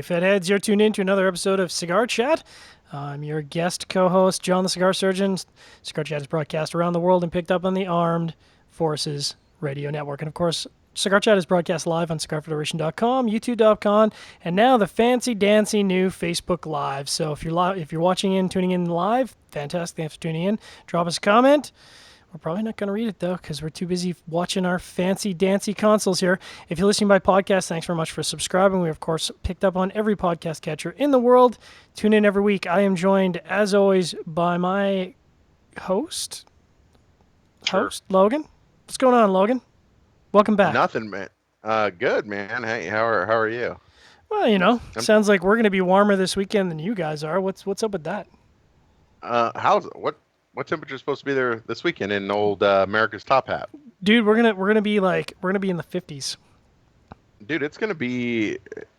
Fedheads, you're tuned in to another episode of Cigar Chat. I'm your guest co-host, John the Cigar Surgeon. Cigar Chat is broadcast around the world and picked up on the Armed Forces Radio Network. And of course, Cigar Chat is broadcast live on CigarFederation.com, YouTube.com, and now the fancy dancy new Facebook Live. So if you're watching tuning in live, fantastic. Thanks for tuning in. Drop us a comment. We're probably not going to read it, though, because we're too busy watching our fancy dancy consoles here. If you're listening by podcast, thanks very much for subscribing. We, of course, picked up on every podcast catcher in the world. Tune in every week. I am joined, as always, by my host, Logan. What's going on, Logan? Welcome back. Nothing, man. Good, man. Hey, how are you? Well, sounds like we're going to be warmer this weekend than you guys are. What's up with that? What temperature is supposed to be there this weekend in old America's Top Hat? Dude, we're gonna be in the 50s. Dude, it's gonna be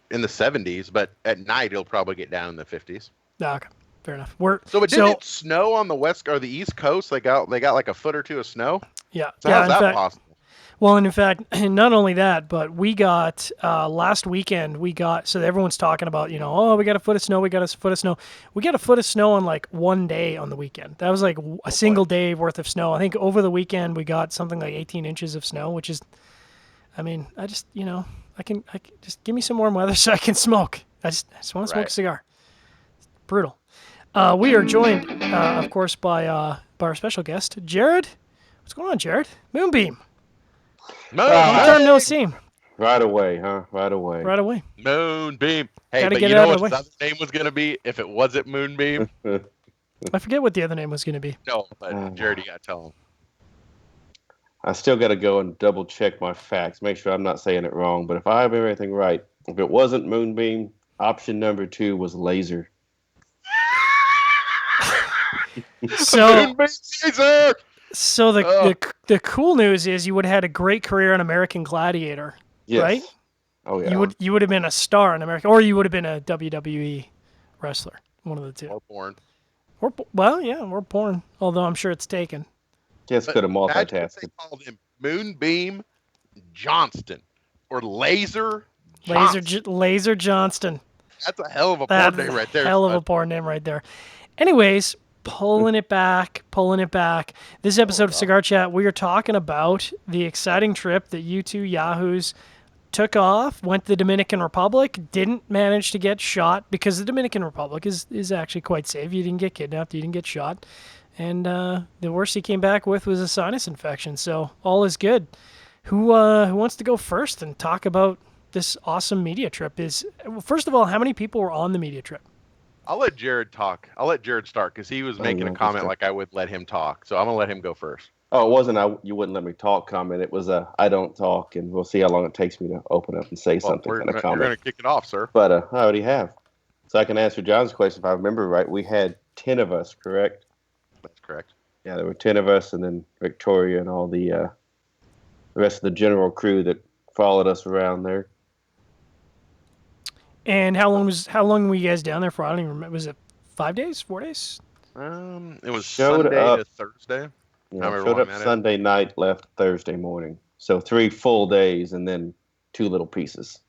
in the 70s, but at night it'll probably get down in the 50s. Okay, fair enough. Didn't snow on the west or the east coast? They got like a foot or two of snow. Yeah. So how's that possible? Well, and in fact, not only that, but we got, last weekend, so everyone's talking about, we got a foot of snow, we got a foot of snow. We got a foot of snow on like one day on the weekend. That was like a single day worth of snow. I think over the weekend we got something like 18 inches of snow, which is, I just, I can just give me some warm weather so I can smoke. I just want to smoke a cigar. It's brutal. We are joined, of course, by our special guest, Jared. What's going on, Jared? Moonbeam. Long time no see. Right away, huh? Right away. Moonbeam. Hey, Gotta but get you it know out what of the the other name was going to be if it wasn't Moonbeam? I forget what the other name was going to be. No, but Jared, you got to tell him. I still got to go and double check my facts, make sure I'm not saying it wrong. But if I have everything right, if it wasn't Moonbeam, option number 2 was Laser. So, Laser! So the cool news is you would have had a great career in American Gladiator, right? Oh yeah. You would have been a star in American, or you would have been a WWE wrestler, one of the two. Or porn. Or porn. Although I'm sure it's taken. Just could have multitasking. They called him Moonbeam Johnston or Laser Johnston. Laser Johnston. That's a hell of a porn name right there. Hell of a porn name right there. Anyways. Pulling it back. This episode of Cigar Chat, we are talking about the exciting trip that you two yahoos took off, went to the Dominican Republic, didn't manage to get shot because the Dominican Republic is actually quite safe. You didn't get kidnapped, you didn't get shot. And the worst he came back with was a sinus infection, so all is good. Who wants to go first and talk about this awesome media trip? First of all, how many people were on the media trip? I'll let Jared talk. I'll let Jared start because he was making a comment like I would let him talk. So I'm going to let him go first. Oh, it wasn't you wouldn't let me talk comment. It was I don't talk, and we'll see how long it takes me to open up and say something kind of comment. You're going to kick it off, sir. But I already have. So I can answer John's question. If I remember right, we had 10 of us, correct? That's correct. Yeah, there were 10 of us, and then Victoria and all the rest of the general crew that followed us around there. And how long were you guys down there for? I don't even remember. Was it 5 days, 4 days? It was Sunday to Thursday. Showed up Sunday night, left Thursday morning. So 3 full days and then 2 little pieces.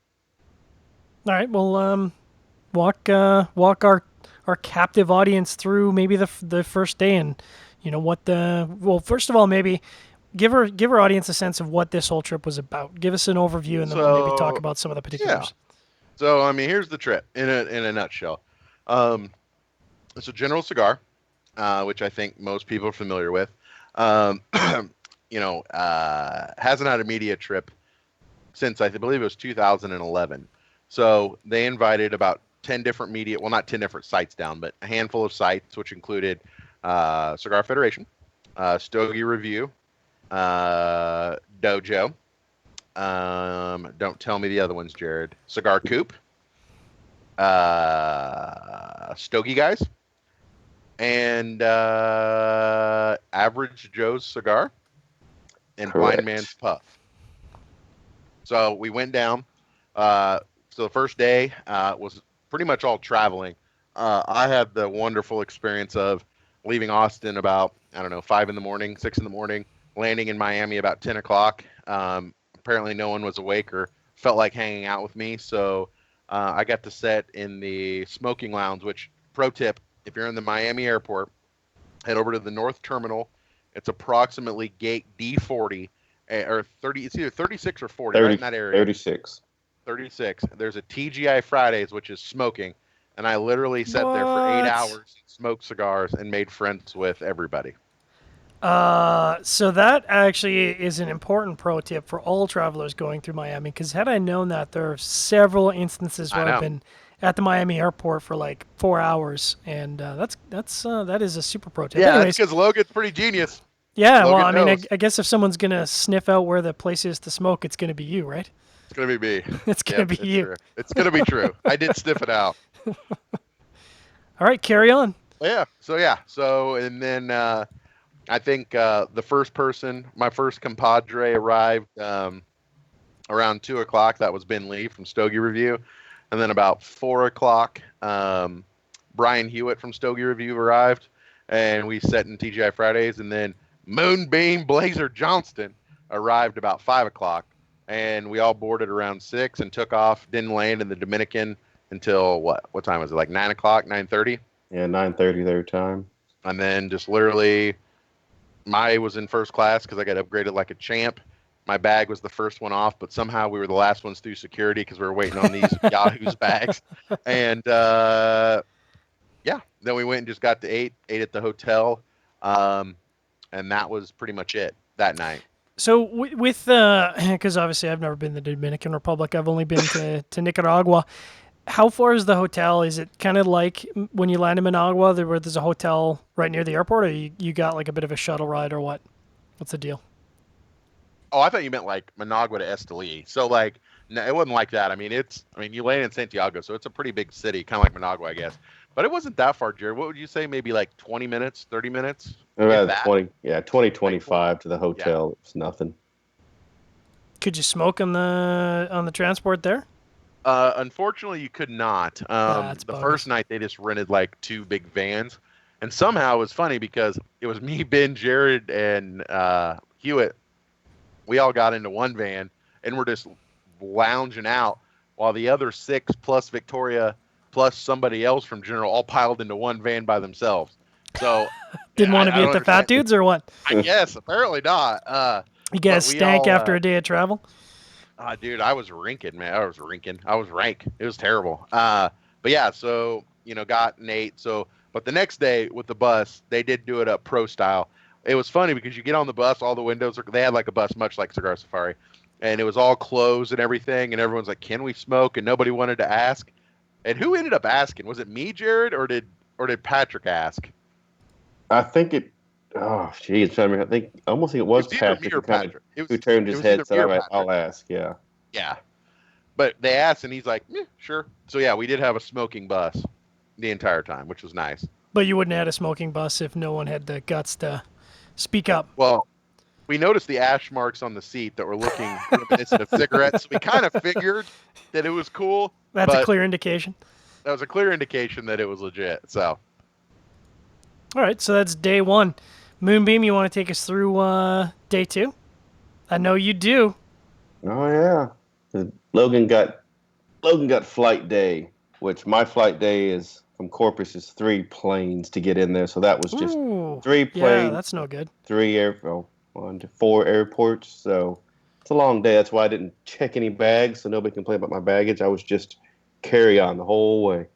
All right. Well, walk our captive audience through maybe the first day and first of all, maybe give our audience a sense of what this whole trip was about. Give us an overview and then we'll maybe talk about some of the particulars. Yeah. So, here's the trip in a nutshell. It's a General Cigar, which I think most people are familiar with. Hasn't had a media trip since I believe it was 2011. So they invited about 10 different media, well, not 10 different sites down, but a handful of sites, which included Cigar Federation, Stogie Review, Dojo. Don't tell me the other ones, Jared. Cigar Coop, Stogie Guys, and Average Joe's Cigar, and Correct. Blind Man's Puff. So we went down. So the first day was pretty much all traveling. I had the wonderful experience of leaving Austin about, 5 in the morning, 6 in the morning, landing in Miami about 10 o'clock. Apparently no one was awake or felt like hanging out with me. So I got to sit in the smoking lounge. Which, pro tip, if you're in the Miami airport, head over to the North Terminal. It's approximately gate D40 or 30. It's either 36 or 40, 30, right in that area. 36. 36. There's a TGI Fridays, which is smoking, and I literally sat there for 8 What? hours, smoked cigars, and made friends with everybody. So that actually is an important pro tip for all travelers going through Miami. Because had I known that, there are several instances I where I've know. been at the Miami airport for like 4 hours, and that is a super pro tip. Yeah, that's Anyways, because Logan's pretty genius. yeah. Well, Logan I mean, knows. I guess if someone's gonna sniff out where the place is to smoke, it's gonna be you, right? It's gonna be me. It's gonna Yep, be it's you. true. It's gonna be true. I did sniff it out. All right, carry on. So and then I think the first person, my first compadre, arrived around 2 o'clock. That was Ben Lee from Stogie Review, and then about 4 o'clock, Brian Hewitt from Stogie Review arrived, and we sat in TGI Fridays, and then Moonbeam Blazer Johnston arrived about 5 o'clock, and we all boarded around 6 and took off. Didn't land in the Dominican until what? What time was it? Like 9 o'clock, 9:30, Yeah, 9:30 their time. and then just literally, my was in first class because I got upgraded like a champ. My bag was the first one off, but somehow we were the last ones through security because we were waiting on these Yahoo's bags. And yeah, then we went and just got to ate at the hotel, and that was pretty much it that night. So with because obviously I've never been to the Dominican Republic. I've only been to Nicaragua. How far is the hotel? Is it kind of like when you land in Managua, where there's a hotel right near the airport, or you got like a bit of a shuttle ride, or what? What's the deal? Oh, I thought you meant like Managua to Esteli. So like, no, it wasn't like that. I mean, you land in Santiago, so it's a pretty big city, kind of like Managua, I guess. But it wasn't that far, Jared. What would you say? Maybe like 20 minutes, 30 minutes? If About that? 25 to the hotel. It's nothing. Could you smoke on the transport there? Unfortunately, you could not. That's The bogus. first night they just rented like two big vans, and somehow it was funny because it was me, Ben, Jared, and Hewitt. We all got into one van and we're just lounging out while the other 6 plus Victoria plus somebody else from General all piled into one van by themselves. So Didn't want to be I at don't the fat understand. dudes, or what? I guess apparently not. You guys But we stank all, after a day of travel. Dude, I was rinking, man. I was rank. It was terrible. But yeah, so got Nate. So, but the next day with the bus, they did do it up pro style. It was funny because you get on the bus, all the windows they had like a bus, much like Cigar Safari, and it was all closed and everything. And everyone's like, "Can we smoke?" And nobody wanted to ask. And who ended up asking? Was it me, Jared, or did Patrick ask? I think it. Oh, geez, I think I almost think it was It was either me Patrick or who kind of Patrick. who turned It his was head either and said, me "All or right, Patrick. I'll ask." Yeah. Yeah. But they asked, and he's like, sure. So yeah, we did have a smoking bus the entire time, which was nice. But you wouldn't have had a smoking bus if no one had the guts to speak up. Well, we noticed the ash marks on the seat that were looking reminiscent of cigarettes. So we kind of figured that it was cool. That's a but clear indication. that was a clear indication that it was legit. So All right, so that's day one. Moonbeam, you want to take us through day two? I know you do. Oh yeah. Logan got flight day, which my flight day is from Corpus is 3 planes to get in there. So that was just Ooh, 3 yeah, planes, that's no good. 1 to 4 airports. So it's a long day. That's why I didn't check any bags, so nobody can complain about my baggage. I was just carry on the whole way.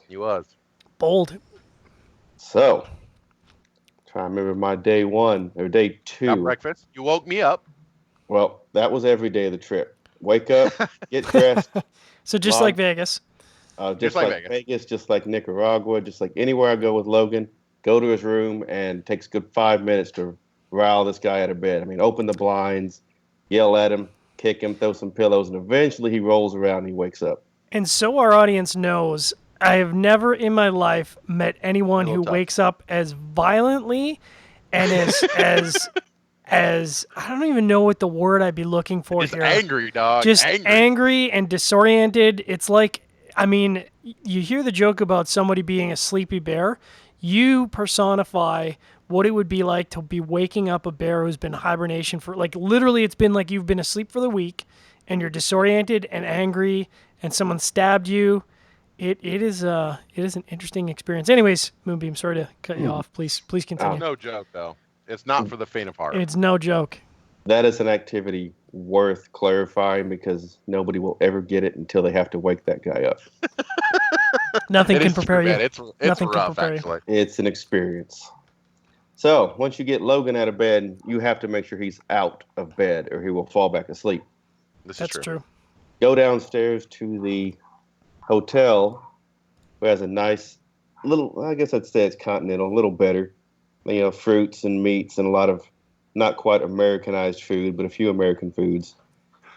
he was. Bold. So try to remember my day 1 or day Got 2. breakfast. You woke me up. Well, that was every day of the trip. Wake up, get dressed, So just Log- like Vegas. just like like Vegas, just like Nicaragua, just like anywhere I go with Logan, go to his room and it takes a good 5 minutes to rile this guy out of bed. I mean, open the blinds, yell at him, kick him, throw some pillows, and eventually he rolls around and he wakes up. And so our audience knows, I have never in my life met anyone who Little tough. wakes up as violently and as I don't even know what the word I'd be looking for Just here. angry, dog. Just angry. angry and disoriented. It's like, I mean, you hear the joke about somebody being a sleepy bear. You personify what it would be like to be waking up a bear who's been hibernation for, like, literally it's been like you've been asleep for the week and you're disoriented and angry and someone stabbed you, it is an interesting experience. Anyways, Moonbeam, sorry to cut you off. Please continue. No joke though. It's not for the faint of heart. It's no joke. That is an activity worth clarifying because nobody will ever get it until they have to wake that guy up. Nothing It can is prepare true, you. man. It's Nothing can rough, prepare you. actually. It's an experience. So once you get Logan out of bed, you have to make sure he's out of bed or he will fall back asleep. This That's is true. true. Go downstairs to the hotel, who has a nice little, I guess I'd say it's continental, a little better. You know, fruits and meats and a lot of not quite Americanized food, but a few American foods.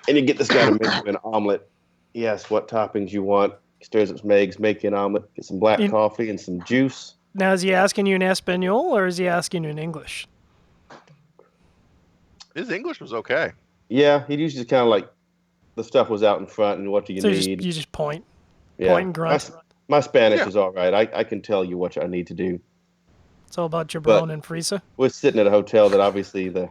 And you get this guy to make you an omelet. He asks what toppings you want. He stirs up some eggs, make you an omelet, get some black coffee and some juice. Now, is he asking you in Espanol or is he asking you in English? His English was okay. Yeah, he usually kind of like the stuff was out in front and what do you So need. you just point Yeah. and grunt. My Spanish Yeah. is all right. I can tell you what I need to do. It's all about Jabron But- and Frisa. We're sitting at a hotel that obviously the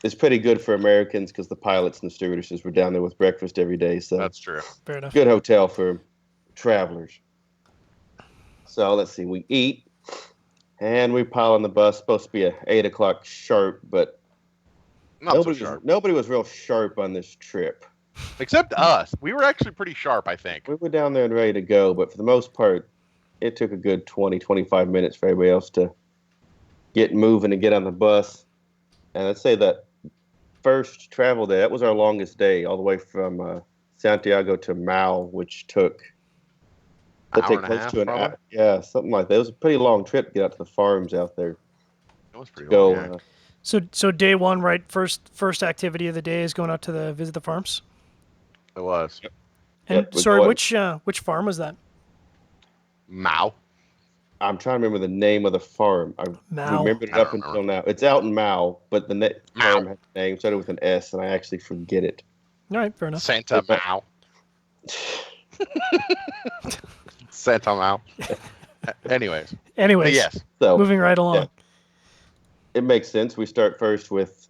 is pretty good for Americans because the pilots and the stewardesses were down there with breakfast every day. So That's true. Fair enough. good hotel for travelers. So let's see. We eat and we pile on the bus. Supposed to be at 8:00 sharp, but Not so sharp. nobody was real sharp on this trip. Except us. We were actually pretty sharp, I think. We were down there and ready to go, but for the most part, it took a good 20, 25 minutes for everybody else to get moving and get on the bus. And I'd say that first travel day, that was our longest day, all the way from Santiago to Mau, which took Hour and a half, probably? hour. Yeah, something like that. It was a pretty long trip to get out to the farms out there. It was pretty Go. long, yeah. So day one, right? First activity of the day is going out to visit the farms. It was. And Yep, we're sorry, going- which farm was that? Mao. I'm trying to remember the name of the farm. I Mau. remembered it I up don't until now. It's out in Mau, but the Mau. farm had a name started with an S, and I actually forget it. All right, fair enough. Santa Mao. Santa Mao. Anyways. Anyways, Yes. So moving right along. yeah. It makes sense. We start first with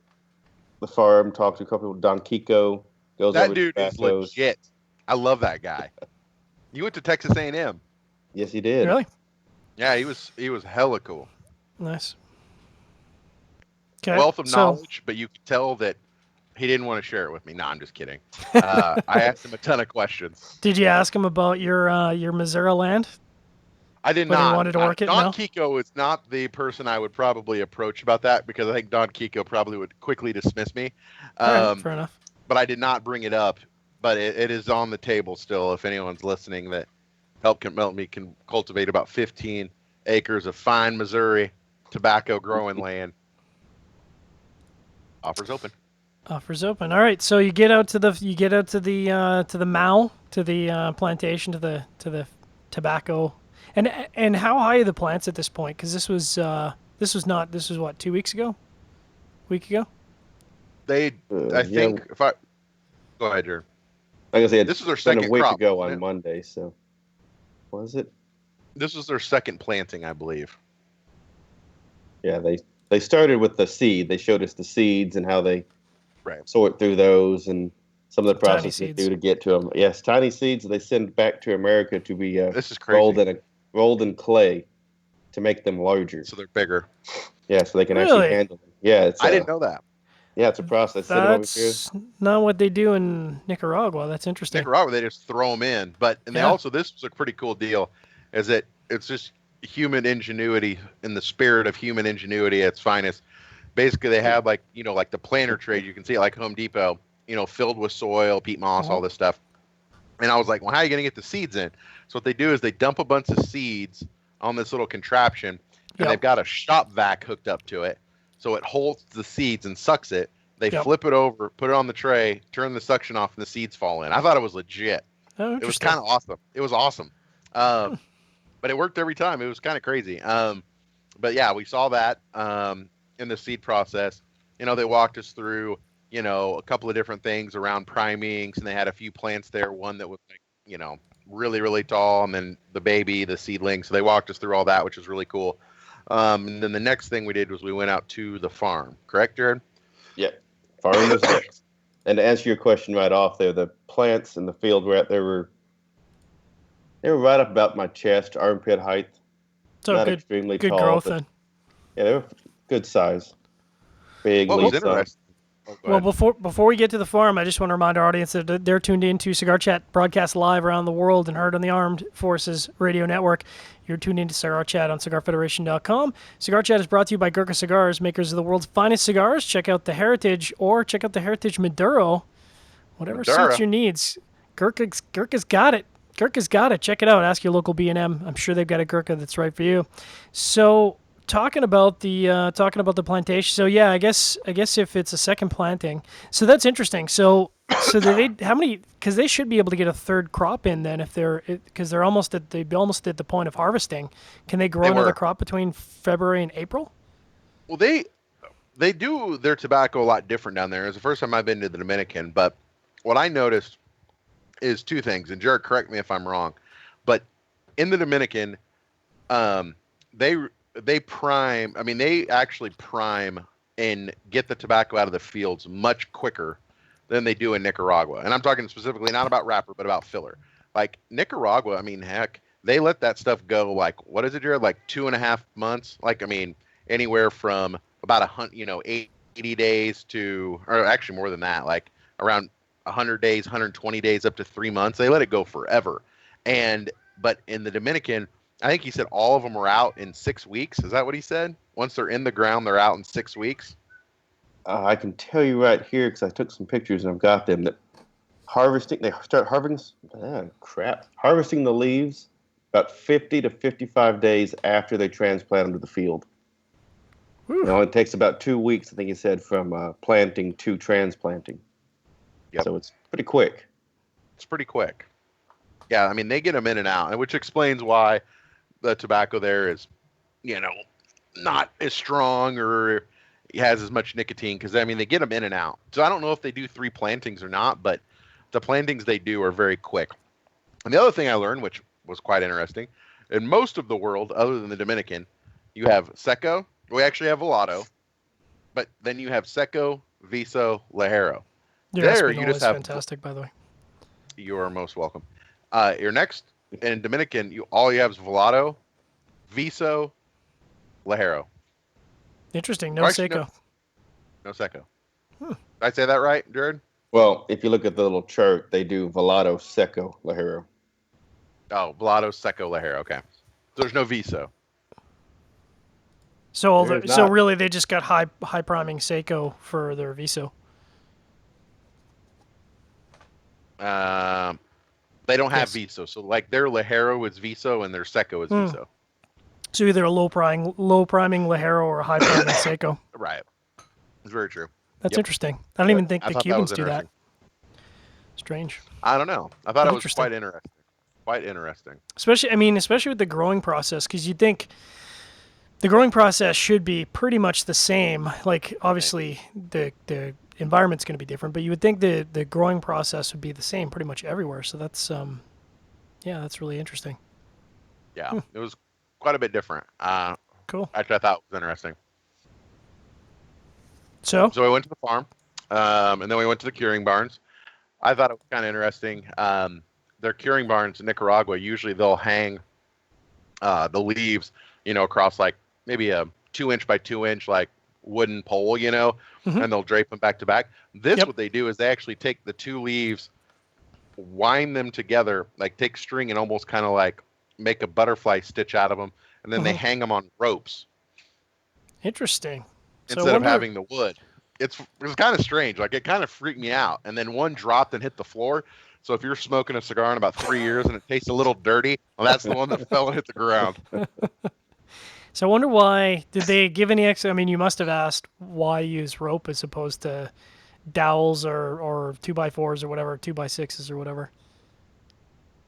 the farm, talk to a couple people. Don Kiko goes That over dude to is Basso's. legit. I love that guy. You went to Texas A&M. Yes, he did. Really Yeah, he was hella cool. nice. Okay. Wealth of so- knowledge, but you could tell that he didn't want to share it with me. No, I'm just kidding. I asked him a ton of questions. Did you ask him about your Missouri land? I did When he not. wanted to work it? Don No? Kiko is not the person I would probably approach about that because I think Don Kiko probably would quickly dismiss me. All right, fair enough. But I did not bring it up. But it is on the table still. If anyone's listening, that help me can cultivate about 15 acres of fine Missouri tobacco growing land. Offers open. Offers open. All right, so you get out to the Mau, to the plantation, to the tobacco, and how high are the plants at this point? Because this was what, 2 weeks ago, week ago. I Yeah, think if I go ahead, Jared. like I said, This is their it's been second a week crop, ago wasn't on it? Monday. So was it? This was their second planting, I believe. Yeah, they started with the seed. They showed us the seeds and how they Right. sort through those and some of the Tiny process they seeds. do to get to them. Yes, tiny seeds they send back to America to be This is crazy. rolled in clay to make them larger. So they're bigger. Yeah, so they can Really? actually handle them. Yeah, it's I didn't know that. Yeah, it's a process. Send them over here. That's not what they do in Nicaragua. That's interesting. Nicaragua, they just throw them in. But they Yeah. also, this was a pretty cool deal, is that it's just human ingenuity in the spirit of human ingenuity at its finest. Basically, they have like the planter trade. You can see it like Home Depot, filled with soil, peat moss, all this stuff. And I was like, well, how are you going to get the seeds in? So what they do is they dump a bunch of seeds on this little contraption, and Yep. they've got a shop vac hooked up to it. So it holds the seeds and sucks it. They Yep. flip it over, put it on the tray, turn the suction off, and the seeds fall in. I thought it was legit. Oh, It was interesting. kind of awesome. It was awesome. But it worked every time. It was kind of crazy. But yeah, we saw that in the seed process. They walked us through, a couple of different things around primings, and they had a few plants there. One that was like, really, really tall, and then the baby, the seedling. So they walked us through all that, which was really cool. And then the next thing we did was we went out to the farm. Correct, Jared? Yeah, farm was there. And to answer your question right off there, the plants in the field we're at, they were right up about my chest, armpit height. So Not good, extremely good tall, growth but then. yeah, they were good size. Big What was leaves on 'em. interesting? Oh, go Well, ahead. before we get to the farm, I just want to remind our audience that they're tuned in to Cigar Chat, broadcast live around the world and heard on the Armed Forces Radio Network. You're tuned in to Cigar Chat on CigarFederation.com. Cigar Chat is brought to you by Gurkha Cigars, makers of the world's finest cigars. Check out the Heritage or check out the Heritage Maduro, whatever Maduro. suits your needs. Gurkha's got it. Gurkha's got it. Check it out. Ask your local B&M. I'm sure they've got a Gurkha that's right for you. So talking about the plantation. So yeah, I guess if it's a second planting, so that's interesting. So they how many? Because they should be able to get a third crop in then if because they're almost at the point of harvesting. Can they grow They another were. crop between February and April? Well, they do their tobacco a lot different down there. It's the first time I've been to the Dominican, but what I noticed is two things. And Jared, correct me if I'm wrong, but in the Dominican, they prime. I mean, they actually prime and get the tobacco out of the fields much quicker than they do in Nicaragua. And I'm talking specifically not about wrapper, but about filler. Like Nicaragua, I mean, heck, they let that stuff go. Like, what is it, Jared? Like 2.5 months. Like, I mean, anywhere from about 80 days to, or actually more than that. Like around 100 days, 120 days, up to 3 months. They let it go forever. But in the Dominican, I think he said all of them are out in 6 weeks. Is that what he said? Once they're in the ground, they're out in 6 weeks. I can tell you right here because I took some pictures and I've got them. That they start harvesting the leaves about 50 to 55 days after they transplant them to the field. It only takes about 2 weeks, I think he said, from planting to transplanting. Yep. So it's pretty quick. It's pretty quick. Yeah, I mean, they get them in and out, which explains why the tobacco there is, not as strong or has as much nicotine, because, I mean, they get them in and out. So I don't know if they do 3 plantings or not, but the plantings they do are very quick. And the other thing I learned, which was quite interesting, in most of the world, other than the Dominican, you have Seco. We actually have Velato, but then you have Seco, Viso, Lajero. Your There, Espinal you just is have. fantastic, by the way. You are most welcome. Your next in Dominican, all you have is Velato, Viso, Lajero. Interesting. No Actually, Seco. No Seco. Did I say that right, Jared? Well, if you look at the little chart, they do Velato, Seco, Lajero. Oh, Velato, Seco, Lajero. Okay. So there's no Viso. So There's so not. really they just got high priming Seco for their Viso. They don't have Yes. Viso. So like their Lajero is Viso and their Seco is Viso. So either a low priming Lajero or a high priming Seco. Right. It's very true. That's Yep. interesting. I don't even think I the thought that Cubans was do that. interesting. Strange. I don't know. I thought it was Interesting. quite interesting. Quite interesting. Especially with the growing process, because you'd think the growing process should be pretty much the same. Like obviously the environment's going to be different, but you would think the growing process would be the same pretty much everywhere. So that's that's really interesting. Yeah, It was quite a bit different. Cool. Actually, I thought it was interesting. So So we went to the farm, and then we went to the curing barns. I thought it was kind of interesting. Their curing barns in Nicaragua, usually they'll hang the leaves, across like maybe a 2-inch by 2-inch like wooden pole, and they'll drape them back to back. This, Yep. what they do is they actually take the 2 leaves, wind them together, like take string and almost kind of like make a butterfly stitch out of them, and then they hang them on ropes interesting. So I instead of wonder- having the wood. It was kind of strange. Like it kind of freaked me out. And then one dropped and hit the floor. So if you're smoking a cigar in about 3 years and it tastes a little dirty, well, that's the one that fell and hit the ground. So I wonder why did they give any I mean, you must have asked why use rope as opposed to dowels or 2x4s or whatever, 2x6s or whatever.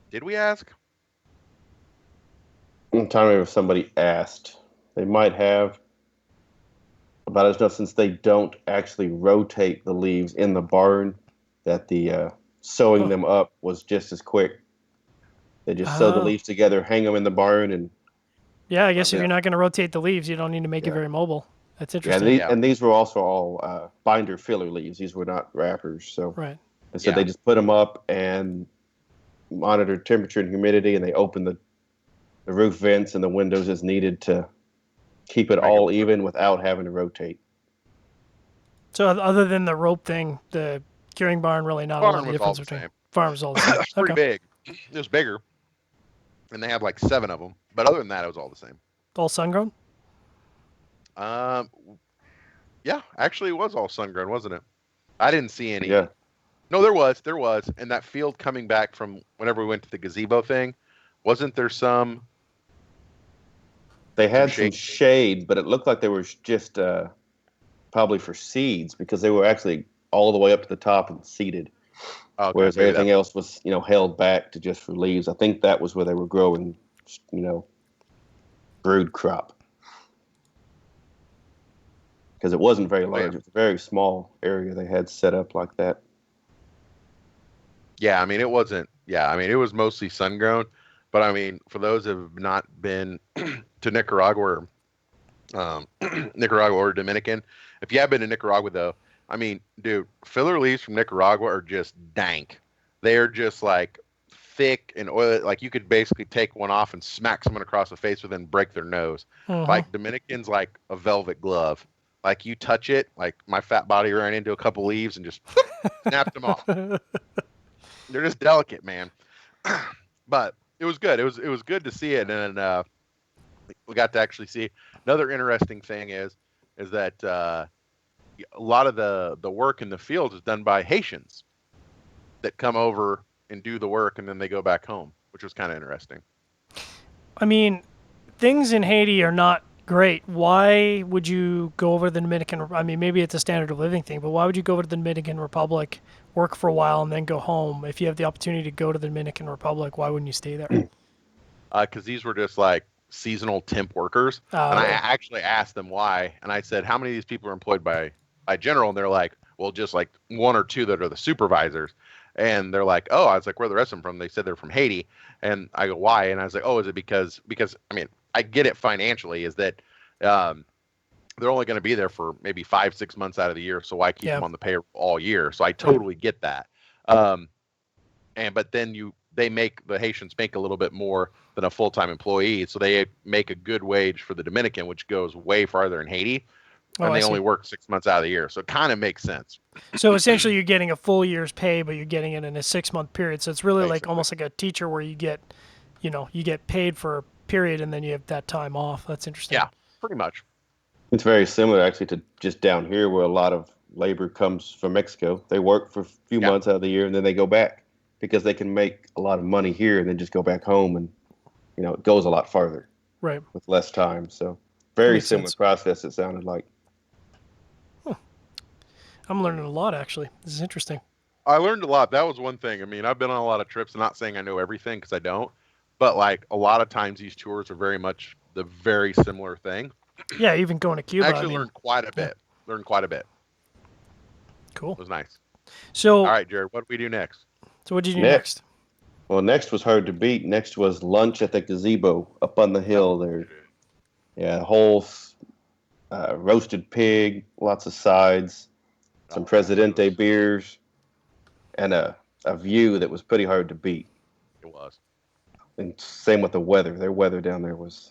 Did we ask? I'm trying to remember if somebody asked. They might have. But I just know since they don't actually rotate the leaves in the barn, that the sewing them up was just as quick. They just sew the Oh. leaves together, hang them in the barn, and Yeah, I guess if Yeah. you're not going to rotate the leaves, you don't need to make it Yeah. very mobile. That's Yeah, interesting. and these were also all binder filler leaves. These were not wrappers. So, Right. and so they just put them up and monitored temperature and humidity, and they opened the roof vents and the windows as needed to keep it all even without having to rotate. So other than the rope thing, the curing barn really not a lot of difference between farms all the same. It's pretty big. It was bigger, and they had like 7 of them. But other than that, it was all the same. All sun grown? Yeah, actually, it was all sun grown, wasn't it? I didn't see any. Yeah. No, there was. And that field coming back from whenever we went to the gazebo thing, wasn't there some? They had some shade, but it looked like they were just probably for seeds because they were actually all the way up to the top and seeded. Okay, whereas everything else was, held back to just for leaves. I think that was where they were growing, brood crop. Because it wasn't very large. It was a very small area they had set up like that. Yeah, I mean, it wasn't. Yeah, I mean, it was mostly sun grown. But I mean, for those who have not been to Nicaragua, Nicaragua or Dominican, if you have been to Nicaragua though, I mean, dude, filler leaves from Nicaragua are just dank. They're just like thick and oily. Like you could basically take one off and smack someone across the face with it and break their nose. Like Dominican's like a velvet glove. Like you touch it, like my fat body ran into a couple leaves and just snapped them off. They're just delicate, man. But it was good. It was good to see it, and we got to actually see. Another interesting thing is that a lot of the work in the fields is done by Haitians that come over and do the work, and then they go back home, which was kind of interesting. I mean, things in Haiti are not great. Why would you go over to the Dominican? I mean, maybe it's a standard of living thing, but why would you go over to the Dominican Republic, work for a while, and then go home? If you have the opportunity to go to the Dominican Republic, why wouldn't you stay there? Because these were just like seasonal temp workers, and I actually asked them why, and I said, how many of these people are employed by General? And they're like, well, just like 1 or 2 that are the supervisors. And they're like, oh, I was like, where are the rest of them from? They said they're from Haiti. And I go, why? And I was like, oh, is it because I mean, I get it financially, is that they're only going to be there for maybe 5-6 months out of the year. So why keep them on the payroll all year? So I totally get that. But then the Haitians make a little bit more than a full-time employee. So they make a good wage for the Dominican, which goes way farther in Haiti. And they only work 6 months out of the year. So it kind of makes sense. So essentially you're getting a full year's pay, but you're getting it in a 6-month period. So it's really like almost like a teacher where you get paid for a period and then you have that time off. That's interesting. Yeah, pretty much. It's very similar actually to just down here where a lot of labor comes from Mexico. They work for a few months out of the year and then they go back because they can make a lot of money here and then just go back home, and it goes a lot farther. Right. With less time. So very similar process, it sounded like. I'm learning a lot, actually. This is interesting. I learned a lot. That was one thing. I mean, I've been on a lot of trips. I'm not saying I know everything because I don't. But, like, a lot of times these tours are very much the very similar thing. Yeah, even going to Cuba. I actually learned quite a bit. Cool. It was nice. So, all right, Jared, what do we do next? So what did you do next? Well, next was hard to beat. Next was lunch at the gazebo up on the hill there. Yeah, whole roasted pig, lots of sides. Some Presidente beers, and a view that was pretty hard to beat. It was. And same with the weather. Their weather down there was,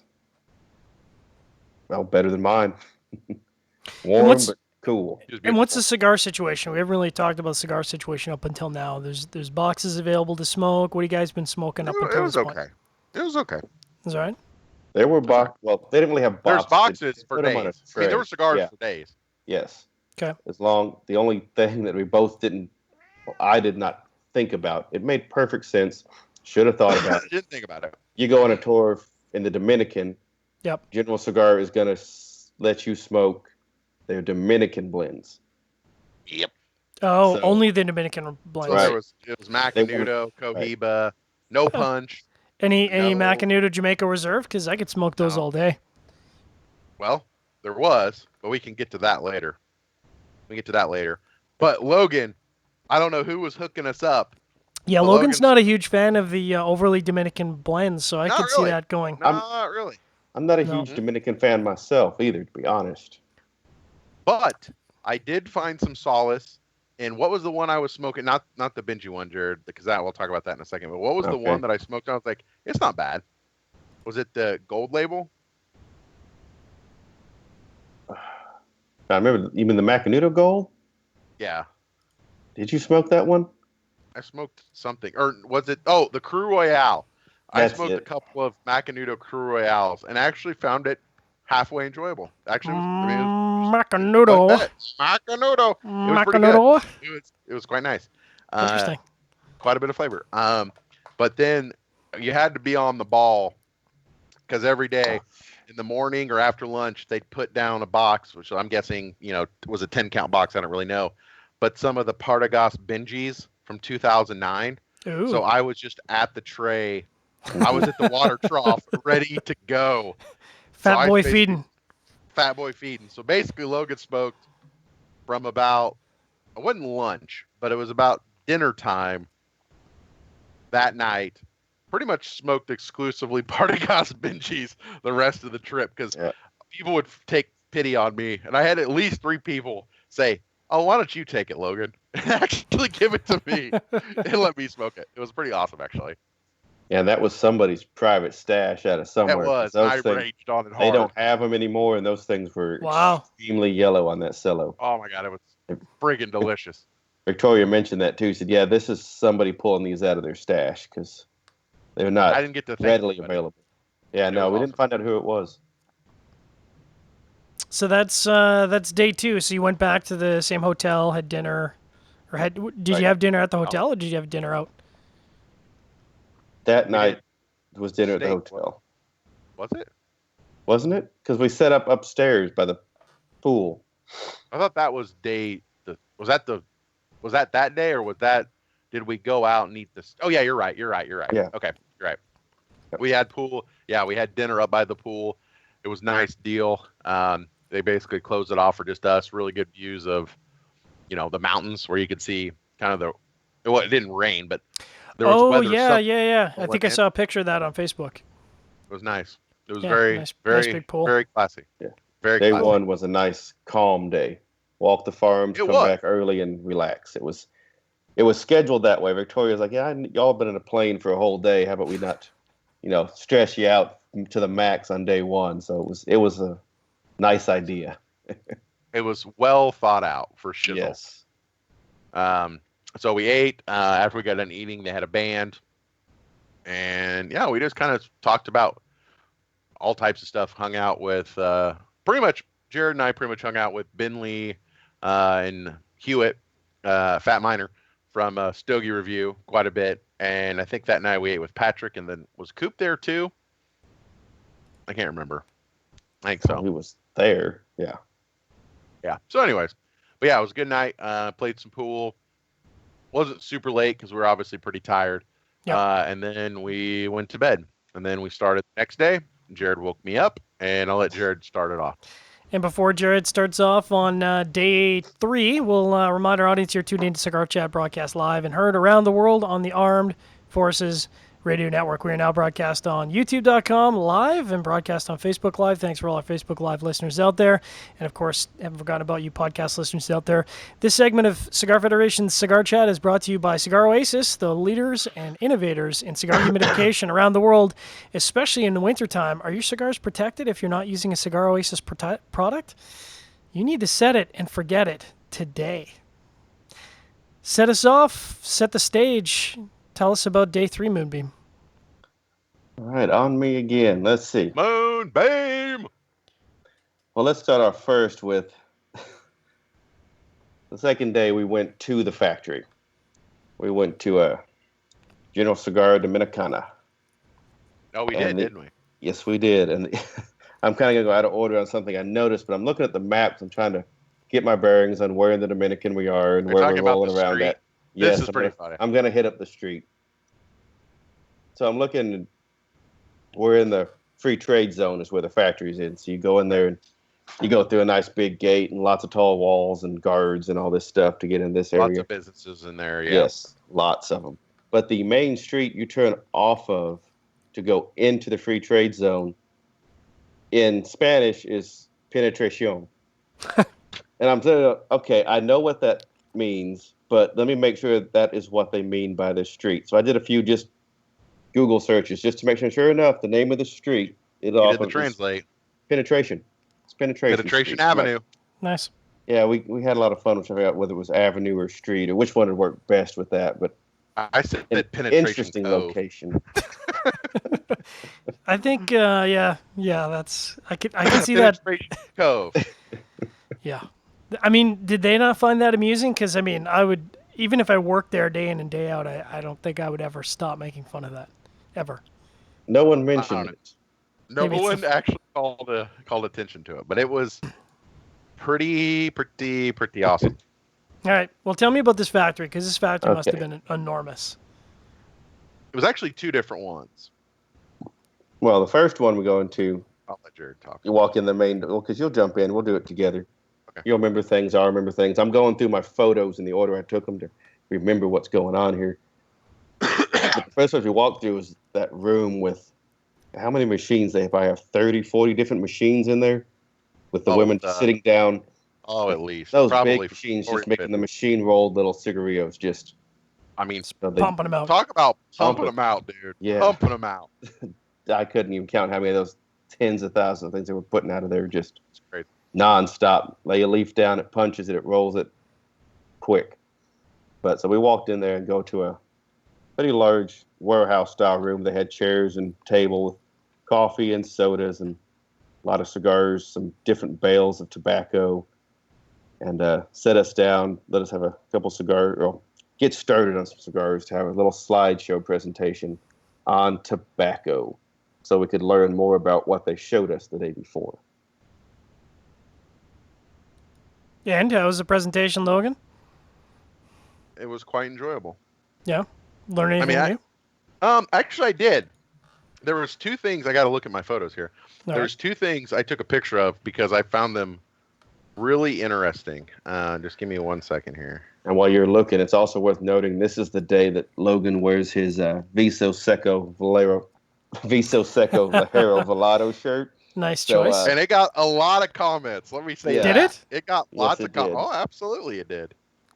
better than mine. Warm, but cool. And what's the cigar situation? We haven't really talked about the cigar situation up until now. There's boxes available to smoke. What have you guys been smoking up until this point? It was okay. Is that right? There were well, they didn't really have boxes. There's boxes for days. I mean, there were cigars for days. Yes. Okay. The only thing that we both I did not think about. It made perfect sense. Should have thought about it. Didn't think about it. You go on a tour in the Dominican. Yep. General Cigar is going to let you smoke their Dominican blends. Yep. Oh, so, only the Dominican blends. Right. It was Macanudo, Cohiba, no punch. Any Macanudo Jamaica Reserve? Because I could smoke those all day. Well, there was, but we can get to that later. But Logan, I don't know who was hooking us up. Yeah, Logan's not a huge fan of the overly Dominican blends, so I could see that going. Not really. I'm not a huge Dominican fan myself either, to be honest. But I did find some solace in what was the one I was smoking. Not the Benji one, Jared, because we'll talk about that in a second. But what was the one that I smoked? I was like, it's not bad. Was it the Gold Label? I remember. You mean the Macanudo Gold? Yeah. Did you smoke that one? I smoked something. Or was it? Oh, the Cru Royale. I smoked a couple of Macanudo Cru Royales and actually found it halfway enjoyable. Actually, Macanudo. Macanudo. It was pretty good. It was quite nice. Interesting. Quite a bit of flavor. But then you had to be on the ball because every day in the morning or after lunch, they'd put down a box, which I'm guessing, was a 10 count box. I don't really know. But some of the Partagas Benjis from 2009. Ooh. So I was just at the tray. I was at the water trough ready to go. Fat boy feeding. So basically Logan smoked from about, it wasn't lunch, but it was about dinner time that night. Pretty much smoked exclusively Partagas Benjis the rest of the trip because people would take pity on me. And I had at least 3 people say, oh, why don't you take it, Logan? And actually give it to me and let me smoke it. It was pretty awesome, actually. Yeah, that was somebody's private stash out of somewhere. It was. I raged on it hard. They don't have them anymore, and those things were extremely yellow on that cello. Oh, my God. It was friggin' delicious. Victoria mentioned that, too. She said, yeah, this is somebody pulling these out of their stash because they're not I didn't get to readily available. Yeah, no, we didn't find out who it was. So that's day 2. So you went back to the same hotel, had dinner, or did you have dinner at the hotel, or did you have dinner out? That night was dinner at the hotel. Was it? Wasn't it? Because we set up upstairs by the pool. I thought that was was that day, or did we go out and eat this? Oh yeah, you're right. Yeah. Okay, you're right. We had pool. Yeah, we had dinner up by the pool. It was a nice deal. They basically closed it off for just us. Really good views of, the mountains where you could see kind of it didn't rain, but there was weather. Yeah. I think I saw a picture of that on Facebook. It was nice. It was nice big pool. very classy. Yeah. Very Day classy. 1 was a nice, calm day. Walk the farms, back early and relax. It was scheduled that way. Victoria's like, yeah, y'all been in a plane for a whole day. How about we not, stress you out to the max on day 1? So it was a nice idea. It was well thought out for shizzle. Yes. So we ate. After we got done eating, they had a band. And yeah, we just kind of talked about all types of stuff. Hung out with Jared and I pretty much hung out with Ben Lee and Hewitt, Fat Minor from Stogie Review quite a bit. And I think that night we ate with Patrick, and then was Coop there too? I can't remember. I think so. He was there. Yeah. Yeah. So anyways, but yeah, it was a good night. Played some pool. Wasn't super late because we were obviously pretty tired. Yep. And then we went to bed. And then we started the next day. Jared woke me up, and I'll let Jared start it off. And before Jared starts off on day 3, we'll remind our audience you're tuned into Cigar Chat, broadcast live and heard around the world on the Armed Forces Radio Network. We are now broadcast on YouTube.com live and broadcast on Facebook Live. Thanks for all our Facebook Live listeners out there. And, of course, haven't forgotten about you podcast listeners out there. This segment of Cigar Federation's Cigar Chat is brought to you by Cigar Oasis, the leaders and innovators in cigar humidification around the world, especially in the wintertime. Are your cigars protected if you're not using a Cigar Oasis product? You need to set it and forget it today. Set us off. Set the stage. Tell us about day 3, Moonbeam. All right, on me again. Let's see. Moonbeam! Well, let's start off first with the second day we went to the factory. We went to General Cigar Dominicana. Oh, we did, didn't we? Yes, we did. And I'm kind of going to go out of order on something I noticed, but I'm looking at the maps. I'm trying to get my bearings on where in the Dominican we are and where we're rolling around at. Yes, this is pretty funny. I'm going to hit up the street. So I'm looking, we're in the free trade zone is where the factory's in. So you go in there and you go through a nice big gate and lots of tall walls and guards and all this stuff to get in this area. Lots of businesses in there, yeah. Yes, lots of them. But the main street you turn off of to go into the free trade zone in Spanish is penetración. And I'm saying, okay, I know what that means, but let me make sure that is what they mean by the street. So I did a few just Google searches just to make sure. Sure enough, the name of the street You did the often is translate. Penetration. It's Penetration Street. Avenue. Nice. Yeah, we had a lot of fun trying to figure out whether it was Avenue or Street or which one would work best with that. But I said an Penetration interesting Cove. location. I think, yeah, that's I can see that. Penetration Cove. Yeah, I mean, did they not find that amusing? Because I mean, I would, even if I worked there day in and day out, I don't think I would ever stop making fun of that, ever. No one mentioned it. No Maybe it's one actually called attention to it, but it was pretty awesome. All right, well, tell me about this factory, because this factory must have Okay. been enormous. It was actually two different ones. Well, the first one we go into, I'll let Jared talk. you walk in the main door because you'll jump in. We'll do it together. Okay. You'll remember things. I'll remember things. I'm going through my photos in the order I took them to remember what's going on here. But the first one we walked through was that room with how many machines? They probably have 30, 40 different machines in there with the women sitting down. Oh, at least. Those Probably big machines 40, just making 50. the machine rolled little cigarillos. Just, I mean, so they, Pumping them out. talk about Pump pumping it. them out, dude. Yeah. Pumping them out. I couldn't even count how many of those tens of thousands of things they were putting out of there just It's crazy. nonstop. Lay a leaf down, it punches it, it rolls it quick. But so we walked in there and go to a pretty large warehouse style room. They had chairs and table with coffee and sodas and a lot of cigars, some different bales of tobacco, and set us down, let us have a couple cigars, or get started on some cigars, to have a little slideshow presentation on tobacco so we could learn more about what they showed us the day before. Yeah, and how was the presentation, Logan? It was quite enjoyable. Yeah, learn anything new? Actually, I did. There was two things. I got to look at my photos here. All There's two things I took a picture of because I found them really interesting. Just give me 1 second here. And while you're looking, it's also worth noting this is the day that Logan wears his Viso Seco Valero Velado shirt. Nice So, choice. And it got a lot of comments. Let me say Yeah. that. Did it? It got lots it of comments. did. Oh, absolutely it did.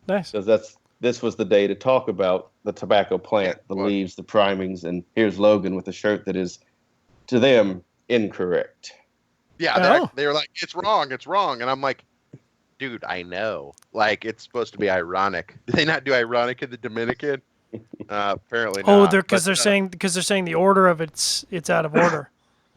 Nice. Because this was the day to talk about the tobacco plant, the What? leaves, the primings, and here's Logan with a shirt that is, to them, incorrect. Yeah, Oh. they were like, it's wrong. And I'm like, dude, I know. Like, it's supposed to be ironic. Did they not do ironic in the Dominican? Apparently not. Oh, because But, they're saying the order of it's out of order.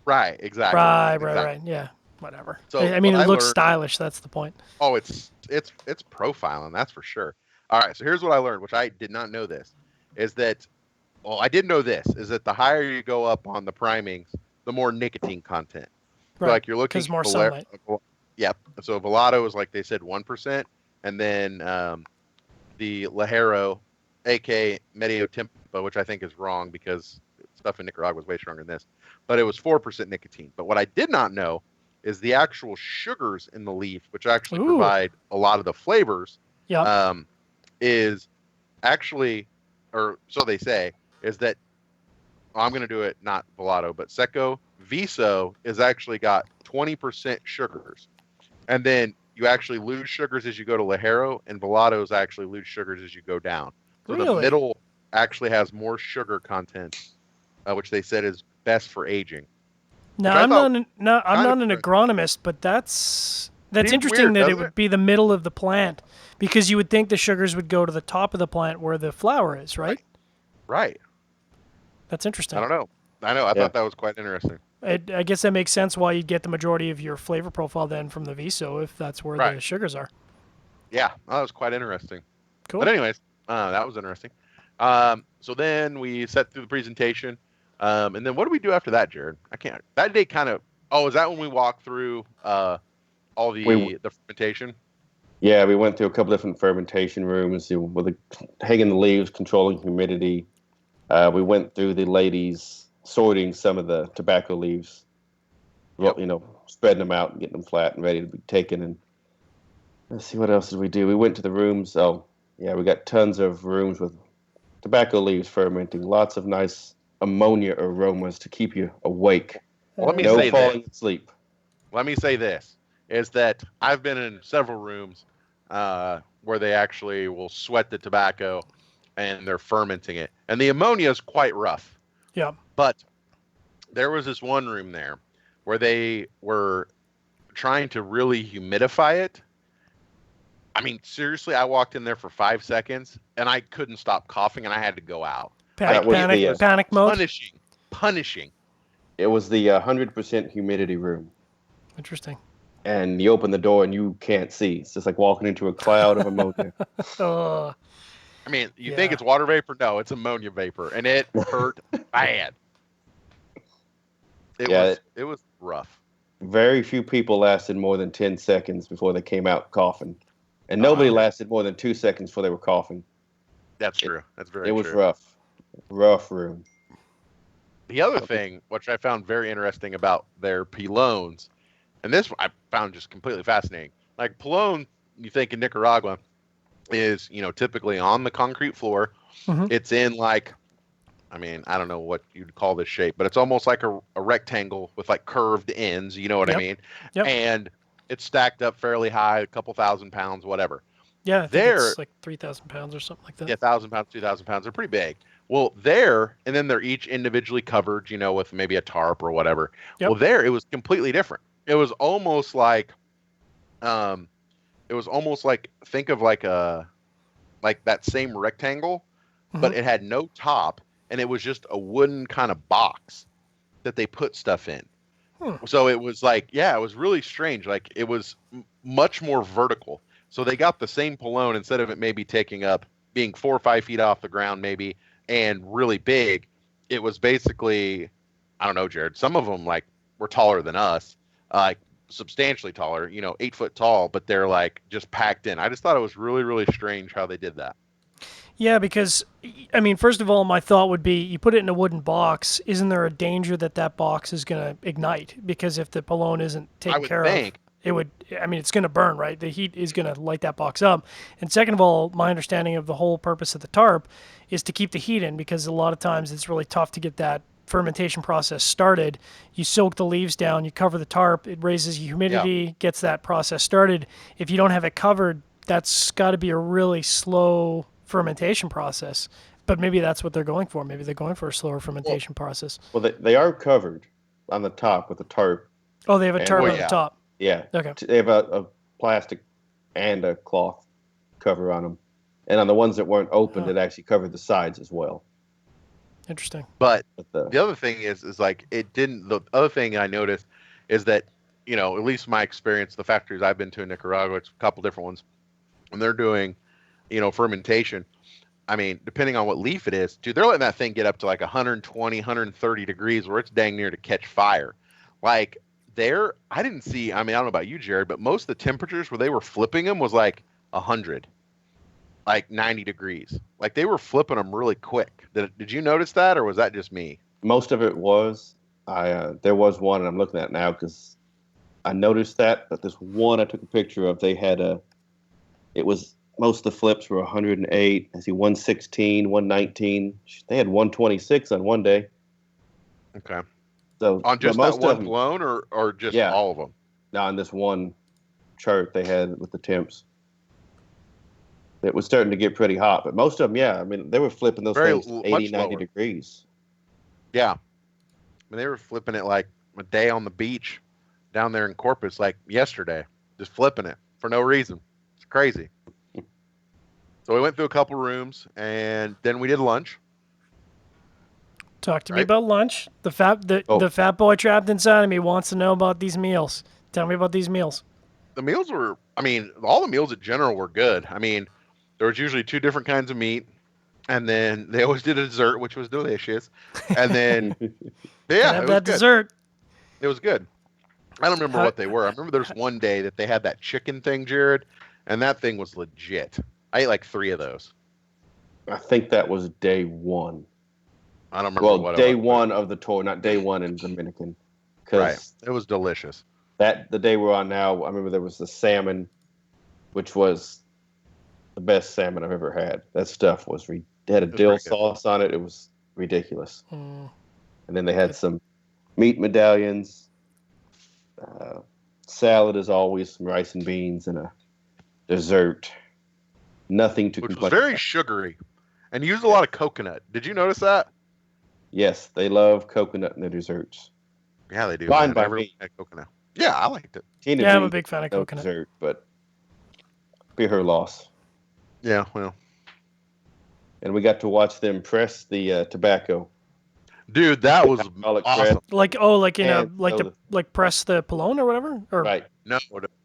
Right, exactly. Right. Yeah, whatever. So, I mean, what it I looks learned- stylish. That's the point. Oh, it's profiling, that's for sure. All right, so here's what I learned, which I did not know this, is that, well, I did know this, is that the higher you go up on the primings, the more nicotine content. So, Right. like you're looking 'Cause more for sunlight. Yep. So Velado is like they said 1%, and then the Ligero, aka Medio Tempo, which I think is wrong because stuff in Nicaragua is way stronger than this, but it was 4% nicotine. But what I did not know is the actual sugars in the leaf, which actually Ooh. provide a lot of the flavors, Yeah. is actually, or so they say, is that I'm going to do it not Velado, but Seco Viso is actually got 20% sugars. And then you actually lose sugars as you go to Ligero, and Velados actually lose sugars as you go down. So the Really? middle actually has more sugar content, which they said is best for aging. Now I I'm thought I'm not kind an of- agronomist, but that's Seems interesting weird, that it doesn't would it? be the middle of the plant, because you would think the sugars would go to the top of the plant where the flower is, right? Right. That's interesting. I don't know. I know. I thought that was quite interesting. I guess that makes sense why you'd get the majority of your flavor profile then from the Viso if that's where the Right. sugars are. Yeah, that was quite interesting. Cool. But anyways, that was interesting. So then we set through the presentation, and then what do we do after that, Jared? I can't. That day kind of. Oh, is that when we walked through all the fermentation? Yeah, we went through a couple different fermentation rooms with hanging the leaves, controlling humidity. We went through the ladies sorting some of the tobacco leaves, Yep. spreading them out and getting them flat and ready to be taken. And let's see, what else did we do? We went to the rooms. Oh, yeah, we got tons of rooms with tobacco leaves fermenting. Lots of nice ammonia aromas to keep you awake. Well, let me No say falling this. asleep. Let me say this. is that I've been in several rooms where they actually will sweat the tobacco and they're fermenting it. And the ammonia is quite rough. Yeah. But there was this one room there where they were trying to really humidify it. I mean, seriously, I walked in there for 5 seconds and I couldn't stop coughing and I had to go out. Panic mode. Punishing. It was the 100% humidity room. Interesting. And you open the door and you can't see. It's just like walking into a cloud of ammonia. I mean, you think it's water vapor? No, it's ammonia vapor, and it hurt bad. It was rough. Very few people lasted more than 10 seconds before they came out coughing. And nobody lasted more than 2 seconds before they were coughing. That's true. That's very true. It was rough. Rough room. The other thing, which I found very interesting about their pilones, and this I found just completely fascinating. Like pilone, you think in Nicaragua, is, typically on the concrete floor. Mm-hmm. It's in like, I mean, I don't know what you'd call this shape, but it's almost like a rectangle with like curved ends. You know what I mean? Yep. And it's stacked up fairly high, a couple 1,000 pounds, whatever. Yeah, I think it's like 3,000 pounds or something like that. Yeah, 1,000 pounds, 2,000 pounds. They're pretty big. Well, and then they're each individually covered, with maybe a tarp or whatever. Yep. Well, it was completely different. It was almost like, think of like that same rectangle, but it had no top, and it was just a wooden kind of box that they put stuff in. So it was like, it was really strange. Like it was much more vertical. So they got the same pilone, instead of it maybe being 4 or 5 feet off the ground maybe, and really big. It was basically, I don't know, Jared, some of them like were taller than us, like substantially taller, 8 foot tall, but they're like just packed in. I just thought it was really, really strange how they did that. Yeah, because, I mean, first of all, my thought would be, you put it in a wooden box, isn't there a danger that box is going to ignite? Because if the pilone isn't taken care of, it would, I mean, it's going to burn, right? The heat is going to light that box up. And second of all, my understanding of the whole purpose of the tarp is to keep the heat in, because a lot of times it's really tough to get that fermentation process started. You soak the leaves down, you cover the tarp, it raises humidity, gets that process started. If you don't have it covered, that's got to be a really slow fermentation process. But maybe that's what they're going for. Maybe they're going for a slower fermentation process. Well, they are covered on the top with a tarp. Oh, they have a tarp on the top. Yeah. Okay. They have a plastic and a cloth cover on them. And on the ones that weren't opened, it actually covered the sides as well. Interesting. But the other thing is like the other thing I noticed is that, at least my experience, the factories I've been to in Nicaragua, it's a couple different ones, when they're doing, fermentation, I mean, depending on what leaf it is, dude, they're letting that thing get up to like 120, 130 degrees where it's dang near to catch fire. Like I didn't see, I mean, I don't know about you, Jared, but most of the temperatures where they were flipping them was like 100, like 90 degrees. Like they were flipping them really quick. Did you notice that, or was that just me? Most of it was. There was one, and I'm looking at it now because I noticed that. But this one I took a picture of, most of the flips were 108. I see 116, 119. They had 126 on one day. Okay. So on just that one pilone, or just all of them? No, on this one chart they had with the temps. It was starting to get pretty hot, but most of them, I mean, they were flipping those things 80, 90 degrees. Yeah. I mean, they were flipping it like a day on the beach down there in Corpus, like yesterday, just flipping it for no reason. It's crazy. So we went through a couple rooms, and then we did lunch. Talk to me about lunch. The fat boy trapped inside of me wants to know about these meals. Tell me about these meals. The meals were, I mean, all the meals in general were good. I mean, there was usually 2 different kinds of meat, and then they always did a dessert, which was delicious. And then, it was dessert. It was good. I don't remember what they were. I remember there's one day that they had that chicken thing, Jared, and that thing was legit. I ate like 3 of those. I think that was day 1. I don't remember what day 1 of the tour, not day 1 in Dominican. Right. It was delicious. The day we're on now, I remember there was the salmon, which was the best salmon I've ever had. That stuff they had a dill sauce on it. It was ridiculous. And then they had some meat medallions, salad is always some rice and beans and a dessert. Nothing to which was complain very about. sugary, and used a lot of coconut. Did you notice that? Yes, they love coconut in their desserts. Yeah, they do, Fine man. by Everyone me. had coconut. Yeah, I liked it. Tina Yeah, I'm a G, big fan of no coconut. dessert, but be her loss. Yeah, well, And we got to watch them press the tobacco. dude, that was Hydraulic press. awesome. Like in a And so press the polone or whatever. Or Right. No,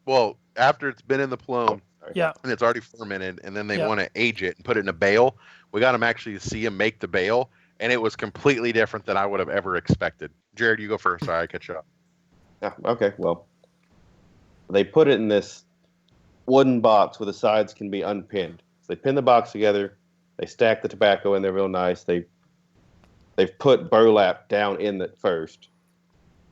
well, after it's been in the plum Sorry. yeah, and it's already fermented, and then they Yeah. want to age it and put it in a bale. We got them actually to see him make the bale, and it was completely different than I would have ever expected. Jared, you go first. Sorry, I cut you off. Yeah, okay, well, they put it in this wooden box where the sides can be unpinned. So they pin the box together. They stack the tobacco in there real nice. They've put burlap down in it first.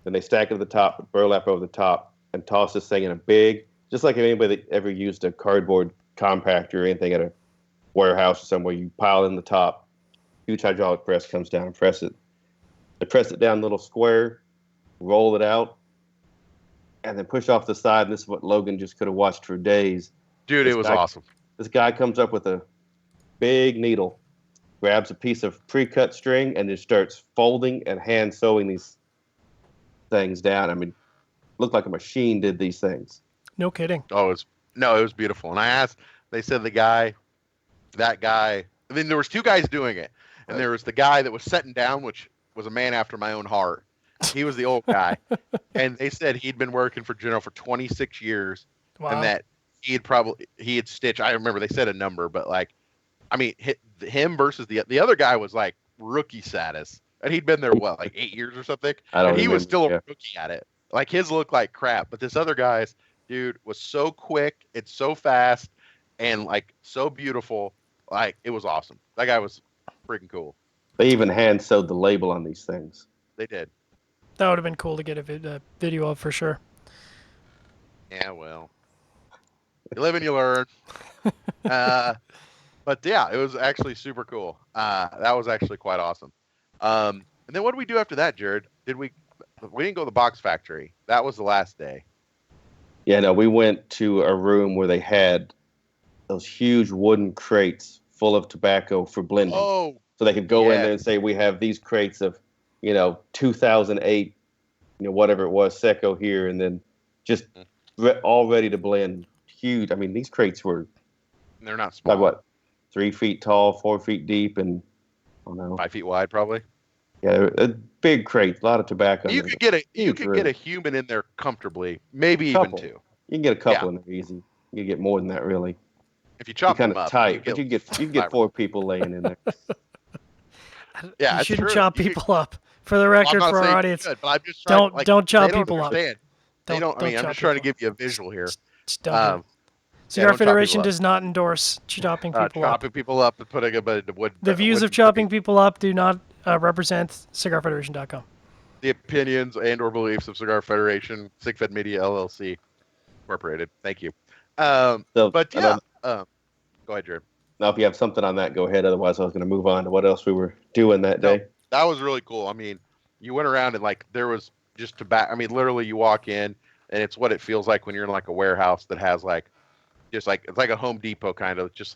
Then they stack it at the top, put burlap over the top, and toss this thing in a big, just like if anybody ever used a cardboard compactor or anything at a warehouse or somewhere, you pile in the top, huge hydraulic press comes down and press it. They press it down a little square, roll it out, and then push off the side. And this is what Logan just could have watched for days. Dude, This it was guy- awesome. This guy comes up with a big needle, grabs a piece of pre-cut string, and just starts folding and hand sewing these things down. I mean, looked like a machine did these things. no kidding. Oh, it was beautiful. And I asked, they said that guy, I mean, there was two guys doing it, and there was the guy that was sitting down, which was a man after my own heart. He was the old guy, and they said he'd been working for General for 26 years, Wow. and that he had stitched. I remember they said a number, but like, I mean, him versus the other guy was like rookie status, and he'd been there like 8 years or something, I don't and he was remember, still a yeah. rookie at it. Like his looked like crap, but this other guy's dude was so quick, it's so fast, and like so beautiful. Like it was awesome. That guy was freaking cool. They even hand sewed the label on these things. They did. That would have been cool to get a video of for sure. Yeah, well, you live and you learn. But yeah, it was actually super cool. That was actually quite awesome. And then what did we do after that, Jared? We didn't go to the box factory. That was the last day. Yeah, no, we went to a room where they had those huge wooden crates full of tobacco for blending. Oh, So they could go in yeah. there and say, we have these crates of, 2008, whatever it was, Seco here, and then just all ready to blend. Huge. I mean, these crates were they're not small. like what, 3 feet tall, 4 feet deep, and I don't know. 5 feet wide, probably. Yeah, they're a big crate, a lot of tobacco. in You there. could get a Huge room. human in there comfortably, maybe Couple. even two. You can get a couple in there easy. You can get more than that, really. If you You're chop kind them of up, tight, but you can get 4 people laying in there. Yeah, you it's shouldn't true. chop You could- people up. For the Well, I'm record, not for our saying you audience, should, but I'm just trying, don't chop they don't people up. understand. They don't. I mean, I'm chop just trying to people give you a visual here. Just don't do it. Yeah, Cigar don't chop Federation people up. does not endorse chopping people up. Chopping people up and putting a bit of wood. The views of chopping people up do not represent CigarFederation.com. The opinions and/or beliefs of Cigar Federation, SigFed Media LLC, Incorporated. Thank you. So, But I yeah, don't- go ahead, Jared. now, if you have something on that, go ahead. Otherwise, I was going to move on to what else we were doing that day. That was really cool. I mean, you went around and like there was just tobacco. I mean, literally, you walk in and it's what it feels like when you're in like a warehouse that has like, just like it's like a Home Depot kind of, just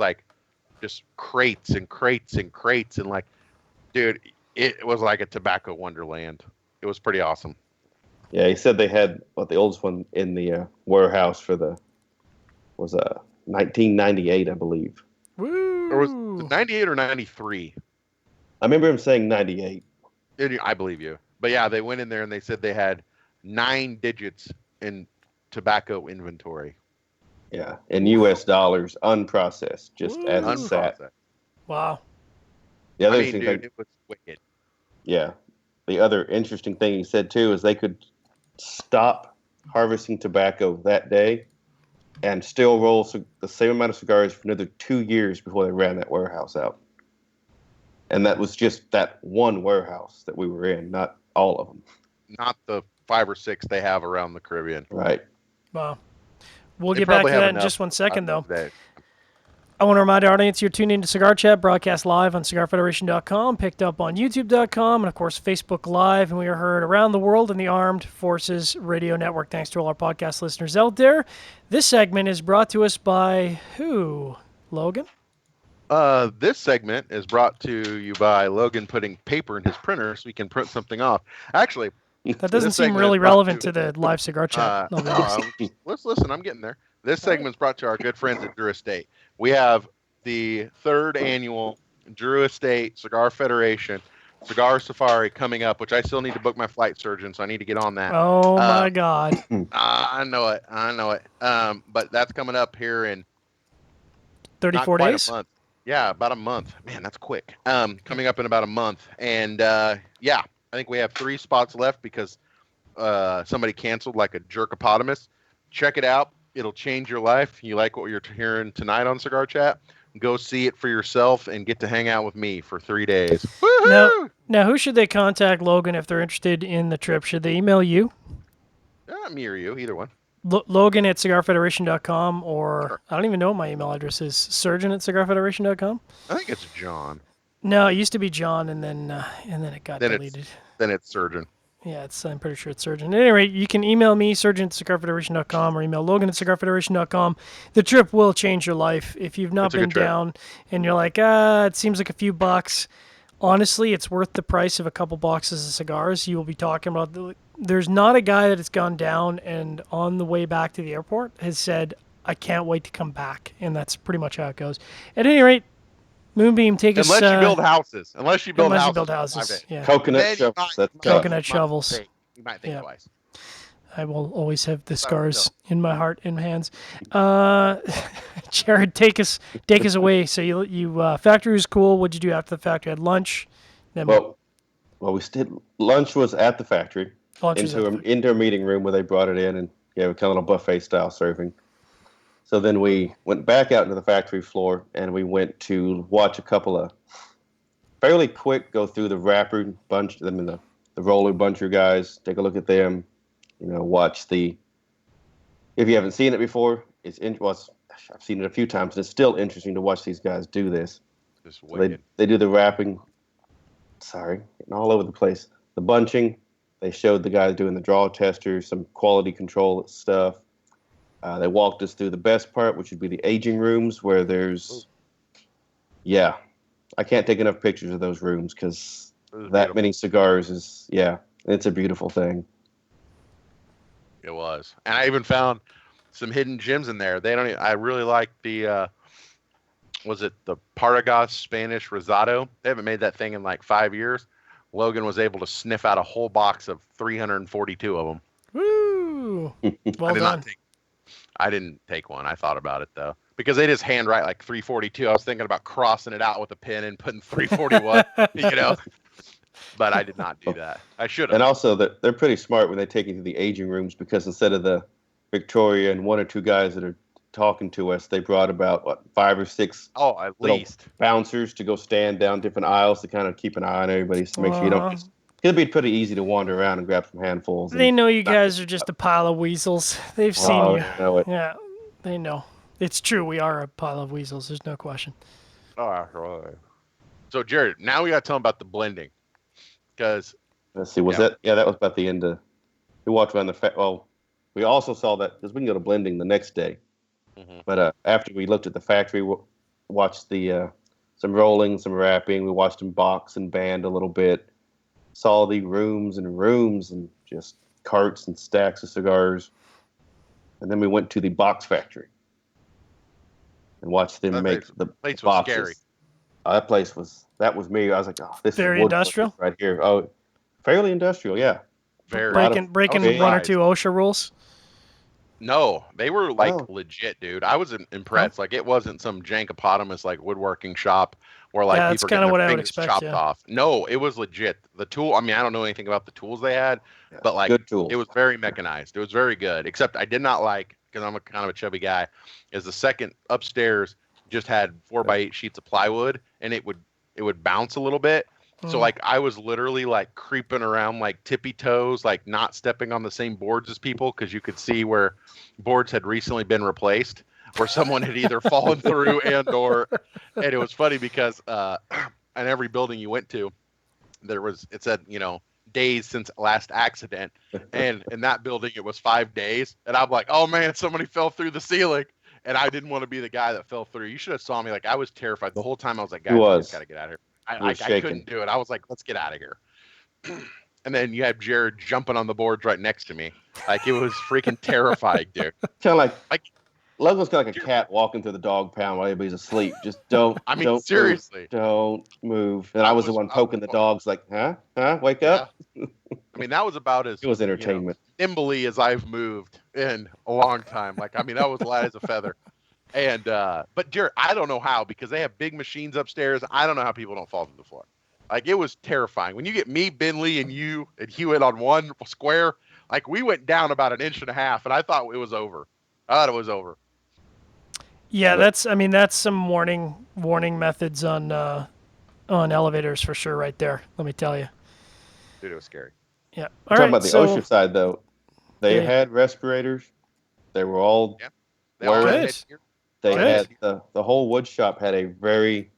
crates and crates and crates and like, dude, it was like a tobacco wonderland. It was pretty awesome. Yeah, he said they had the oldest one in the warehouse for 1998, I believe. Woo! Or was it 98 or 93? I remember him saying 98. I believe you. But yeah, they went in there and they said they had 9 digits in tobacco inventory. Yeah, in U.S. dollars, unprocessed, just Ooh. as it sat. Unprocessed. Wow. The other I mean, interesting dude, it was wicked. Yeah. The other interesting thing he said too is they could stop harvesting tobacco that day and still roll the same amount of cigars for another 2 years before they ran that warehouse out. And that was just that one warehouse that we were in, not all of them. Not the 5 or 6 they have around the Caribbean. Right. Wow. We'll They get back to probably have that in enough just one second, though. today. I want to remind our audience you're tuned into Cigar Chat, broadcast live on CigarFederation.com, picked up on YouTube.com, and of course Facebook Live. And we are heard around the world in the Armed Forces Radio Network. Thanks to all our podcast listeners out there. This segment is brought to us by who? Logan? This segment is brought to you by Logan putting paper in his printer so he can print something off. Actually, That doesn't this seem segment really is brought relevant to the live Cigar Chat. I'll be honest. let's listen. I'm getting there. This segment's brought to our good friends at Drew Estate. We have the 3rd annual Drew Estate Cigar Federation Cigar Safari coming up, which I still need to book my flight surgeon, so I need to get on that. Oh, my God. I know it. But that's coming up here in 34 not quite days? a month. Yeah, about a month. Man, that's quick. Coming up in about a month. And yeah, I think we have 3 spots left because somebody canceled like a jerkopotamus. Check it out. It'll change your life. You like what you're hearing tonight on Cigar Chat? Go see it for yourself and get to hang out with me for 3 days. Woohoo! Now, who should they contact, Logan, if they're interested in the trip? Should they email you? Me or you, either one. Logan at CigarFederation.com, or Sure. I don't even know what my email address is. Surgeon at CigarFederation.com? I think it's John. No, it used to be John, and then it got deleted. Then it's Surgeon. Yeah, I'm pretty sure it's Surgeon. At any rate, you can email me, surgeon at CigarFederation.com, or email Logan at CigarFederation.com. The trip will change your life. If you've not It's a been good trip. down and you're like, it seems like a few bucks, honestly, it's worth the price of a couple boxes of cigars. You will be talking about... There's not a guy that has gone down and on the way back to the airport has said, I can't wait to come back. And that's pretty much how it goes. At any rate, Moonbeam, take us... Unless you build houses. Unless you build houses. 5 days. Yeah. Coconut Then you shovels. might- That's Coconut tough. shovels. You might think Yeah. twice. I will always have the So, scars in my heart and hands. Jared, take us away. So you factory was cool. What'd you do after the factory? Had lunch. Then Well, we did. Lunch was at the factory. lunch was Into a meeting room where they brought it in, and yeah, we kind of little buffet style serving. So then we went back out into the factory floor, and we went to watch a couple of fairly quick go through the wrapper bunch, I mean the roller buncher guys. Take a look at them. Watch the. If you haven't seen it before, I've seen it a few times, and it's still interesting to watch these guys do this. Just So wicked. they do the wrapping. Sorry, getting all over the place. The bunching. They showed the guys doing the draw testers, some quality control stuff. They walked us through the best part, which would be the aging rooms, where there's, yeah, I can't take enough pictures of those rooms because It was that beautiful. many cigars is, yeah, it's a beautiful thing. It was, and I even found some hidden gems in there. I really like the. Was it the Partagas Spanish Rosado? They haven't made that thing in like 5 years. Logan was able to sniff out a whole box of 342 of them. Woo! Well done. I didn't take one. I thought about it though, because they just handwrite like 342. I was thinking about crossing it out with a pen and putting 341. But I did not do that. I should have. And also, they're pretty smart when they take you to the aging rooms, because instead of the Victoria and 1 or 2 guys that are talking to us, they brought about 5 or 6 At little least. bouncers to go stand down different aisles to kind of keep an eye on everybody, to make sure you don't. It'd be pretty easy to wander around and grab some handfuls. They know you guys are just a pile of weasels. They've seen you. I know it. Yeah, they know. It's true. We are a pile of weasels. There's no question. So Jared, now we got to tell them about the blending, because Let's see. That was about the end of. We walked around we also saw that because we can go to blending the next day. Mhm. But after we looked at the factory, watched the some rolling, some wrapping. We watched them box and band a little bit. Saw the rooms and just carts and stacks of cigars. And then we went to the box factory and watched them make the place was boxes. scary. That was me. I was like, oh, this Very is wood industrial? right here. Oh, fairly industrial, yeah. Very. Breaking Okay. 1 or 2 OSHA rules. No, they were like Oh. legit, dude. I was impressed. Like, it wasn't some jankopotamus like woodworking shop where like Yeah, that's people kinda getting what their I would fingers expect, chopped yeah. off. No, it was legit. The tool. I mean, I don't know anything about the tools they had, Yeah, but like good tools. it was very mechanized. It was very good. Except I did not like, because I'm a kind of a chubby guy, is the second upstairs just had 4x8 sheets of plywood, and it would bounce a little bit. So like I was literally like creeping around like tippy toes, like not stepping on the same boards as people, because you could see where boards had recently been replaced. where someone had either fallen through and it was funny because in every building you went to, it said, days since last accident. And in that building, it was 5 days. And I'm like, oh man, somebody fell through the ceiling. And I didn't want to be the guy that fell through. You should have saw me. Like, I was terrified the whole time. I was like, guys, we just got to get out of here. I couldn't do it. I was like, let's get out of here. And then you had Jared jumping on the boards right next to me. Like, it was freaking terrifying, dude. Kind of like Logan's kind of like a cat walking through the dog pound while everybody's asleep. Just don't. Don't seriously, move. Don't move. And I was the one poking the dogs, like, huh, wake up. I mean, that was about as it was entertainment. Nimbly as I've moved in a long time. Like, I mean, that was light as a feather. And but Jared, I don't know how, because they have big machines upstairs. I don't know how people don't fall to the floor. Like, it was terrifying. When you get me, Bentley, and you and Hewitt on one square, like, we went down about 1.5 inches, and I thought it was over. Yeah, that's some warning methods on elevators for sure, right there. Let me tell you. Dude, it was scary. Yeah. Talking about the OSHA side, though, they had respirators. They were all good. They had the whole wood shop had a very,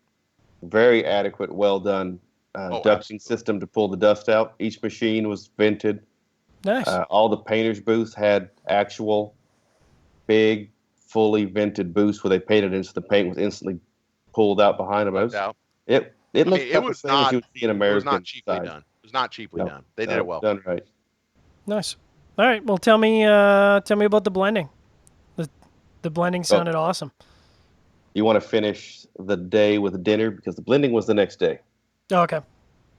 very adequate, well done ducting system to pull the dust out. Each machine was vented. Nice. All the painters' booths had actual big, fully vented booths where they painted in, so the paint was instantly pulled out behind them. It was not cheaply done. It was not cheaply done. They did it well. Done right. Nice. All right. Well, tell me about the blending. The blending sounded awesome. You want to finish the day with dinner because the blending was the next day. Oh, okay.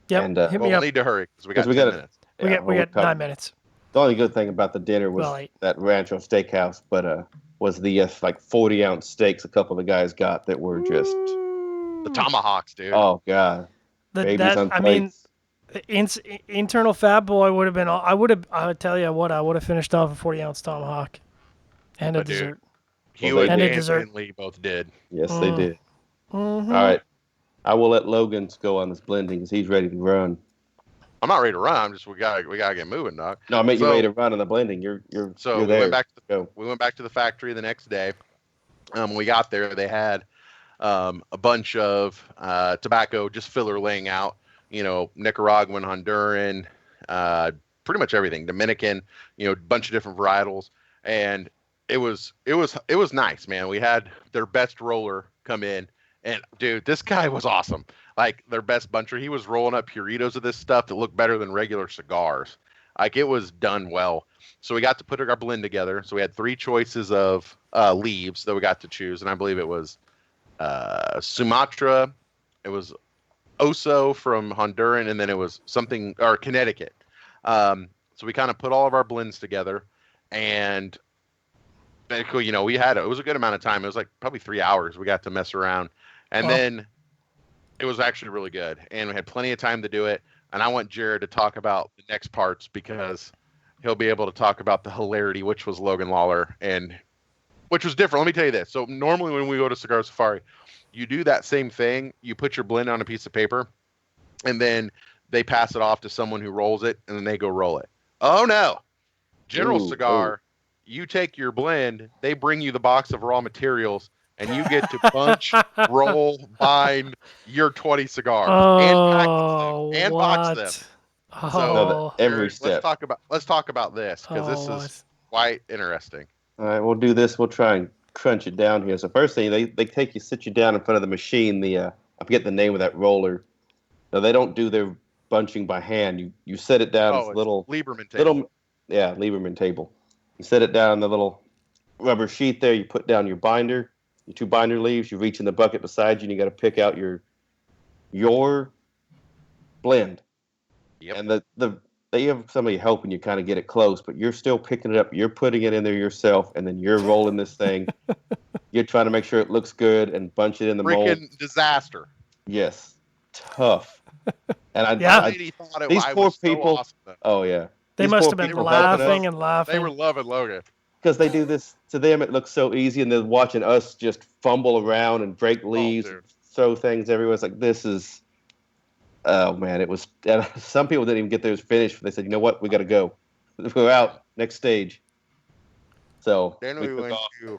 Yep. And we'll need to hurry because we got 10 minutes. We got 9 minutes. The only good thing about the dinner was that Rancho Steakhouse, but was the like 40-ounce steaks a couple of the guys got that were just the tomahawks, dude. Oh god. Internal Fat Boy would have been. I would tell you what, I would have finished off a 40-ounce tomahawk and a dessert. Hewitt and Bentley both did. Yes, they did. Mm-hmm. All right. I will let Logan go on this blending because he's ready to run. I'm not ready to run. We gotta get moving, dog. No, I meant you ready to run on the blending. You're there. We went back to the factory the next day. When we got there, they had a bunch of tobacco, just filler laying out. Nicaraguan, Honduran, pretty much everything. Dominican, a bunch of different varietals, and it was nice, man. We had their best roller come in, and dude, this guy was awesome. Like, their best buncher, he was rolling up Puritos of this stuff that looked better than regular cigars. Like, it was done well. So we got to put our blend together. So we had 3 choices of leaves that we got to choose, and I believe it was Sumatra, it was Oso from Honduran, and then it was Connecticut. So we kind of put all of our blends together, and it was a good amount of time. It was like probably 3 hours we got to mess around, and then it was actually really good, and we had plenty of time to do it. And I want Jared to talk about the next parts because he'll be able to talk about the hilarity, which was Logan Lawler, and which was different. Let me tell you this. So normally when we go to Cigar Safari, you do that same thing. You put your blend on a piece of paper, and then they pass it off to someone who rolls it, and then they go roll it. Oh no, General Cigar. You take your blend, they bring you the box of raw materials, and you get to bunch, roll, bind your 20 cigars and box them. So every step. Let's talk about this because this is quite interesting. All right, we'll do this. We'll try and crunch it down here. So first thing, they sit you down in front of the machine. I forget the name of that roller. No, they don't do their bunching by hand. You set it down. It's little Lieberman table. Lieberman table. You set it down on the little rubber sheet there. You put down your binder, your 2 binder leaves. You reach in the bucket beside you, and you got to pick out your blend. Yep. And they have somebody helping you kind of get it close, but you're still picking it up. You're putting it in there yourself, and then you're rolling this thing. You're trying to make sure it looks good and bunch it in the mold. Freaking disaster. Yes, tough. And these poor people. So awesome, they must have been laughing and laughing. They were loving Logan. Because they do this to them, it looks so easy, and they're watching us just fumble around and break leaves, and throw things everywhere. It's like, this is, oh man, it was. And some people didn't even get theirs finished. They said, you know what, we got to go. We're out. Next stage. So then we went to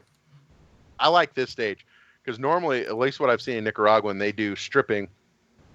I like this stage because normally, at least what I've seen in Nicaragua, when they do stripping,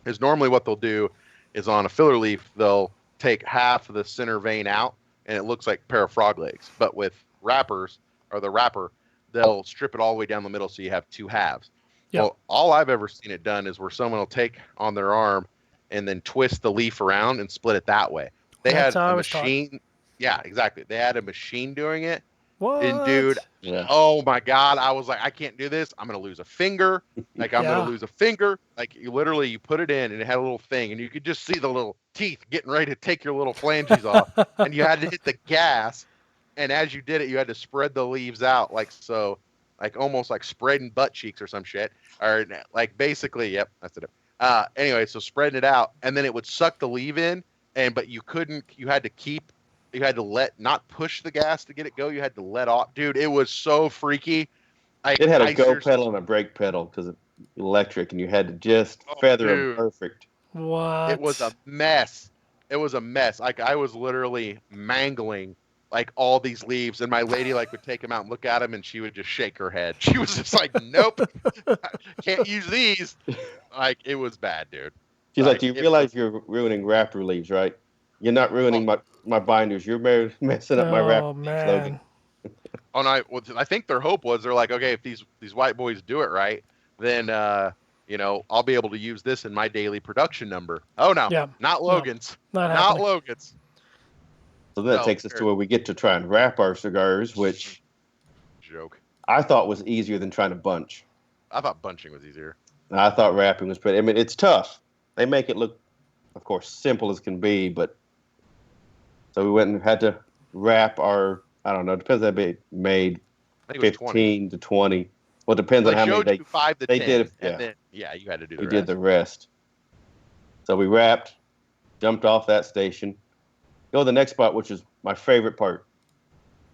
is normally what they'll do is on a filler leaf, they'll take half of the center vein out and it looks like a pair of frog legs. But with wrappers or the wrapper, they'll strip it all the way down the middle so you have two halves. Yep. Well, all I've ever seen it done is where someone will take on their arm and then twist the leaf around and split it that way. They That's had how I a was taught. machine. Yeah, exactly. They had a machine doing it. What? And dude, Yeah. oh my God, I was like, I can't do this. I'm gonna lose a finger. Like I'm Yeah. gonna lose a finger. Like you literally, you put it in and it had a little thing, and you could just see the little teeth getting ready to take your little phalanges off, and you had to hit the gas. And as you did it, you had to spread the leaves out like so, like almost like spreading butt cheeks or some shit, or like basically, yep, that's it. Anyway, so spreading it out, and then it would suck the leaf in, but you couldn't. You had to keep. You had to not push the gas to get it go. You had to let off. Dude, it was so freaky. It had a go pedal and a brake pedal because it's electric, and you had to just feather them perfect. What? It was a mess. It was a mess. Like I was literally mangling like all these leaves, and my lady like would take them out and look at them, and she would just shake her head. She was just like, "Nope, can't use these." Like it was bad, dude. She's like, "Do you realize you're ruining wrapper leaves, right? You're not ruining my binders. You're messing up my wrapper leaves, Logan." Oh, and I think their hope was they're like, okay, if these white boys do it right, then I'll be able to use this in my daily production number. Oh no, Yeah. not Logan's, No, not Logan's. So that takes us to where we get to try and wrap our cigars, which joke I thought was easier than trying to bunch. I thought bunching was easier. And I thought wrapping was pretty. I mean, it's tough. They make it look, of course, simple as can be, but so we went and had to wrap our. I don't know. It depends. That be made 15 to 20. Well, it depends on how many they 5 to 10. Did. And then, yeah, you had to do. We did the rest. So we wrapped, jumped off that station. Go to the next spot, which is my favorite part.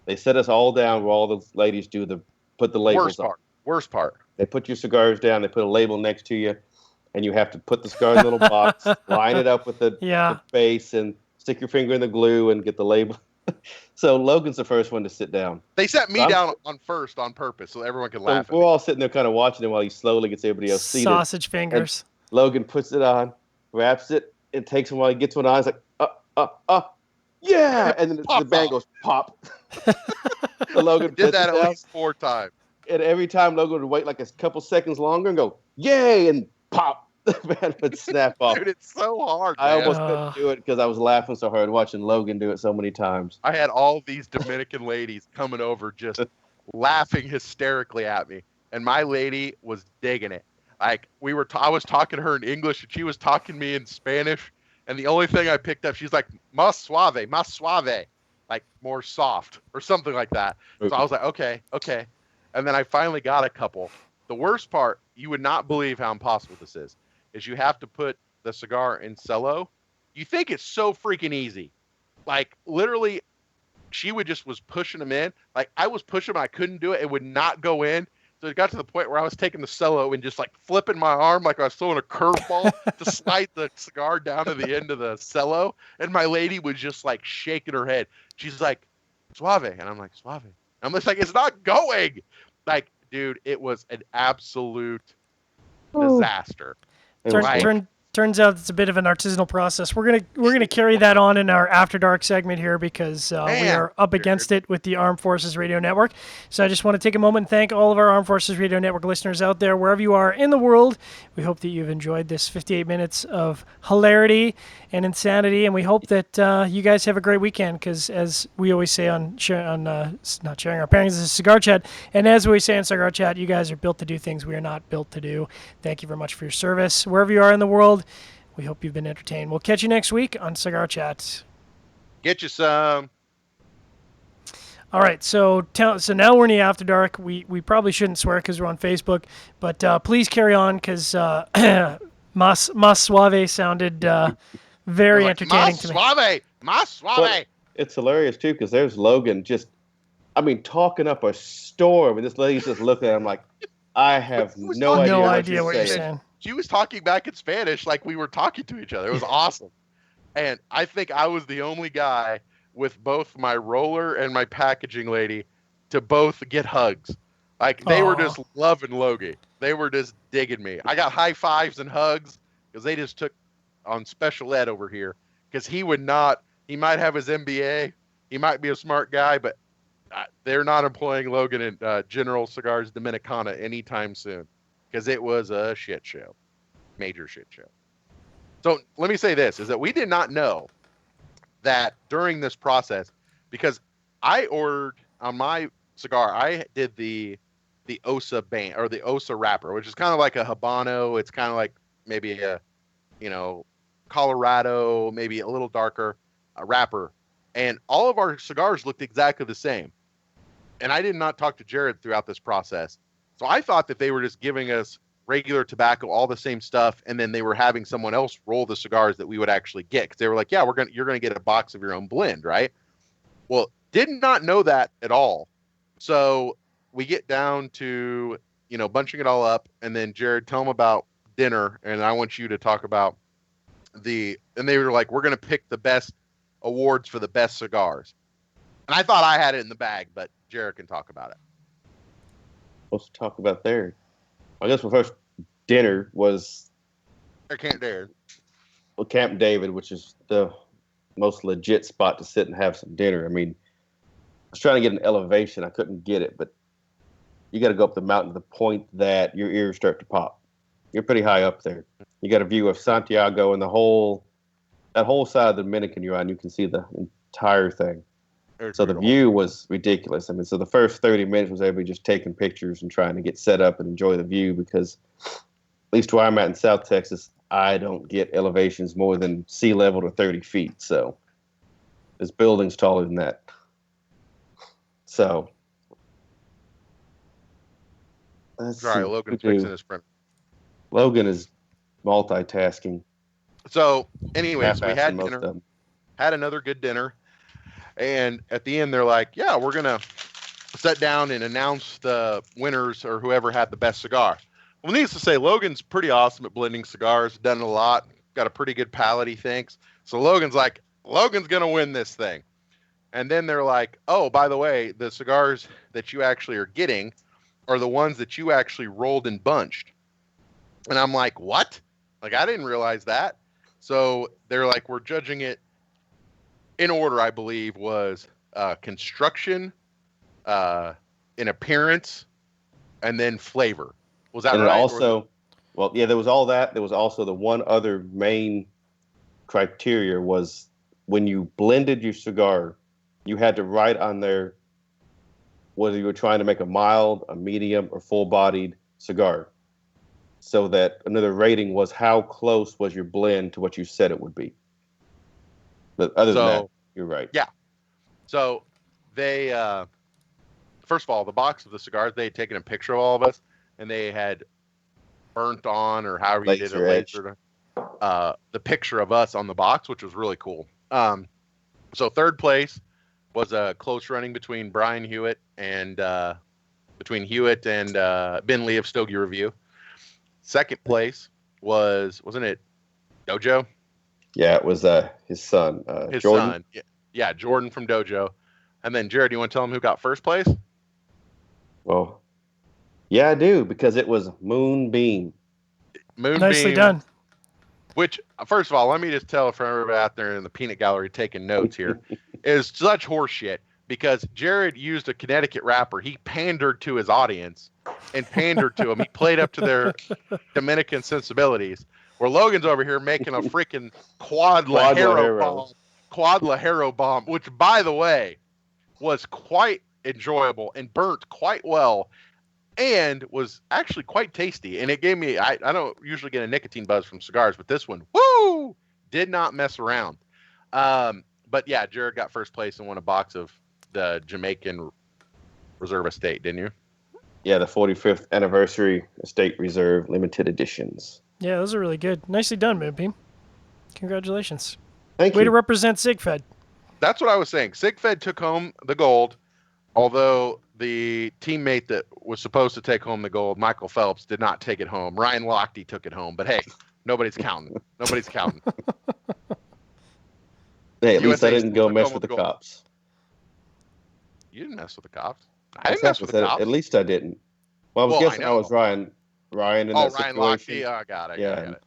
They set us all down where all the ladies put the labels on. Worst part. They put your cigars down. They put a label next to you, and you have to put the cigar in a little box, line it up with the base, and stick your finger in the glue and get the label. So Logan's the first one to sit down. They set me down on first on purpose so everyone could laugh. We're all sitting there kind of watching him while he slowly gets everybody else seated. Sausage fingers. And Logan puts it on, wraps it, and takes him while he gets one on. He's like, yeah! And then the bang goes pop. So Logan did that at least 4 times. And every time Logan would wait like a couple seconds longer and go, yay! And pop. The man would snap off. Dude, it's so hard. I almost couldn't do it because I was laughing so hard watching Logan do it so many times. I had all these Dominican ladies coming over just laughing hysterically at me. And my lady was digging it. Like I was talking to her in English and she was talking to me in Spanish. And the only thing I picked up, she's like, más suave, like more soft or something like that. So I was like, okay. And then I finally got a couple. The worst part, you would not believe how impossible this is you have to put the cigar in cello. You think it's so freaking easy. Like literally, she was pushing them in. Like I was pushing them, I couldn't do it. It would not go in. So it got to the point where I was taking the cello and just like flipping my arm like I was throwing a curveball to slide the cigar down to the end of the cello. And my lady was just like shaking her head. She's like, suave. And I'm like, suave. I'm just like, it's not going. Like, dude, it was an absolute disaster. Turns out it's a bit of an artisanal process. We're gonna carry that on in our After Dark segment here because we are up against it with the Armed Forces Radio Network. So I just want to take a moment and thank all of our Armed Forces Radio Network listeners out there, wherever you are in the world. We hope that you've enjoyed this 58 minutes of hilarity and insanity, and we hope that you guys have a great weekend. Because as we always say on not sharing our pairings, this is Cigar Chat, and as we say in Cigar Chat, you guys are built to do things we are not built to do. Thank you very much for your service, wherever you are in the world. We hope you've been entertained. We'll catch you next week on Cigar Chat. Get you some. All right, so now we're in the After Dark. We probably shouldn't swear because we're on Facebook, but please carry on because Mas Suave sounded very entertaining to me. Mas Suave. Well, it's hilarious, too, because there's Logan talking up a storm, and this lady's just looking at him like, I have no idea what you're saying. She was talking back in Spanish like we were talking to each other. It was awesome. And I think I was the only guy with both my roller and my packaging lady to both get hugs. Like, they were Aw. just loving Logan. They were just digging me. I got high fives and hugs because they just took on special ed over here. Because he might have his MBA. He might be a smart guy, but they're not employing Logan in General Cigars Dominicana anytime soon. Because it was a shit show. Major shit show. So let me say this, is that we did not know that during this process, because I ordered on my cigar, I did the Osa band or the Osa wrapper, which is kind of like a Habano. It's kind of like maybe a, Colorado, maybe a little darker wrapper. And all of our cigars looked exactly the same. And I did not talk to Jared throughout this process. So I thought that they were just giving us regular tobacco, all the same stuff, and then they were having someone else roll the cigars that we would actually get. Because they were like, yeah, you're gonna get a box of your own blend, right? Well, did not know that at all. So we get down to, bunching it all up, and then Jared, tell them about dinner, and I want you to talk about and they were like, we're going to pick the best awards for the best cigars. And I thought I had it in the bag, but Jared can talk about it. Let's talk about there. I guess my first dinner was Camp David. Well, Camp David, which is the most legit spot to sit and have some dinner. I mean, I was trying to get an elevation. I couldn't get it, but you got to go up the mountain to the point that your ears start to pop. You're pretty high up there. You got a view of Santiago and that whole side of the Dominican you're on. You can see the entire thing. So the view was ridiculous. I mean, so the first 30 minutes was everybody just taking pictures and trying to get set up and enjoy the view because, at least where I'm at in South Texas, I don't get elevations more than sea level to 30 feet. So this building's taller than that. So. Sorry, Logan's fixing his print. Logan is multitasking. So, anyways, we had dinner, had another good dinner. And at the end, they're like, yeah, we're going to sit down and announce the winners or whoever had the best cigar. Well, needless to say, Logan's pretty awesome at blending cigars, done it a lot, got a pretty good palate, he thinks. So Logan's like, Logan's going to win this thing. And then they're like, oh, by the way, the cigars that you actually are getting are the ones that you actually rolled and bunched. And I'm like, what? Like, I didn't realize that. So they're like, we're judging it in order, I believe, was construction, in appearance, and then flavor. Was that and right? Also, well, yeah, there was all that. There was also the one other main criteria was when you blended your cigar, you had to write on there whether you were trying to make a mild, a medium, or full-bodied cigar. So that another rating was how close was your blend to what you said it would be. But other than that, you're right. Yeah. So they, first of all, the box of the cigars, they had taken a picture of all of us, and they had burnt on, or however you did it, lasered the picture of us on the box, which was really cool. So third place was a close running between Brian Hewitt and Ben Lee of Stogie Review. Second place wasn't it Dojo? Yeah, it was his son. His Jordan. son. Yeah, Jordan from Dojo. And then, Jared, do you want to tell him who got first place? Well, yeah, I do, because it was Moonbeam. Nicely done. Which, first of all, let me just tell for everybody out there in the peanut gallery taking notes here, is such horseshit, because Jared used a Connecticut rapper. He pandered to his audience and pandered to them. He played up to their Dominican sensibilities. Where Logan's over here making a freaking quad Lajero bomb, which, by the way, was quite enjoyable and burnt quite well and was actually quite tasty. And it gave me, I don't usually get a nicotine buzz from cigars, but this one, woo, did not mess around. But yeah, Jared got first place and won a box of the Jamaican Reserve Estate, didn't you? Yeah, the 45th anniversary Estate Reserve limited editions. Yeah, those are really good. Nicely done, Moonbeam. Congratulations. Thank you. Way to represent SigFed. That's what I was saying. SigFed took home the gold, although the teammate that was supposed to take home the gold, Michael Phelps, did not take it home. Ryan Lochte took it home. But hey, nobody's counting. Nobody's counting. Hey, at least I didn't go mess with the cops. You didn't mess with the cops. I didn't mess with the cops. At least I didn't. Well, I was Well, guessing I know. was Ryan in Oh, that Ryan situation. Lochte. Oh, I got it. Yeah, Got it.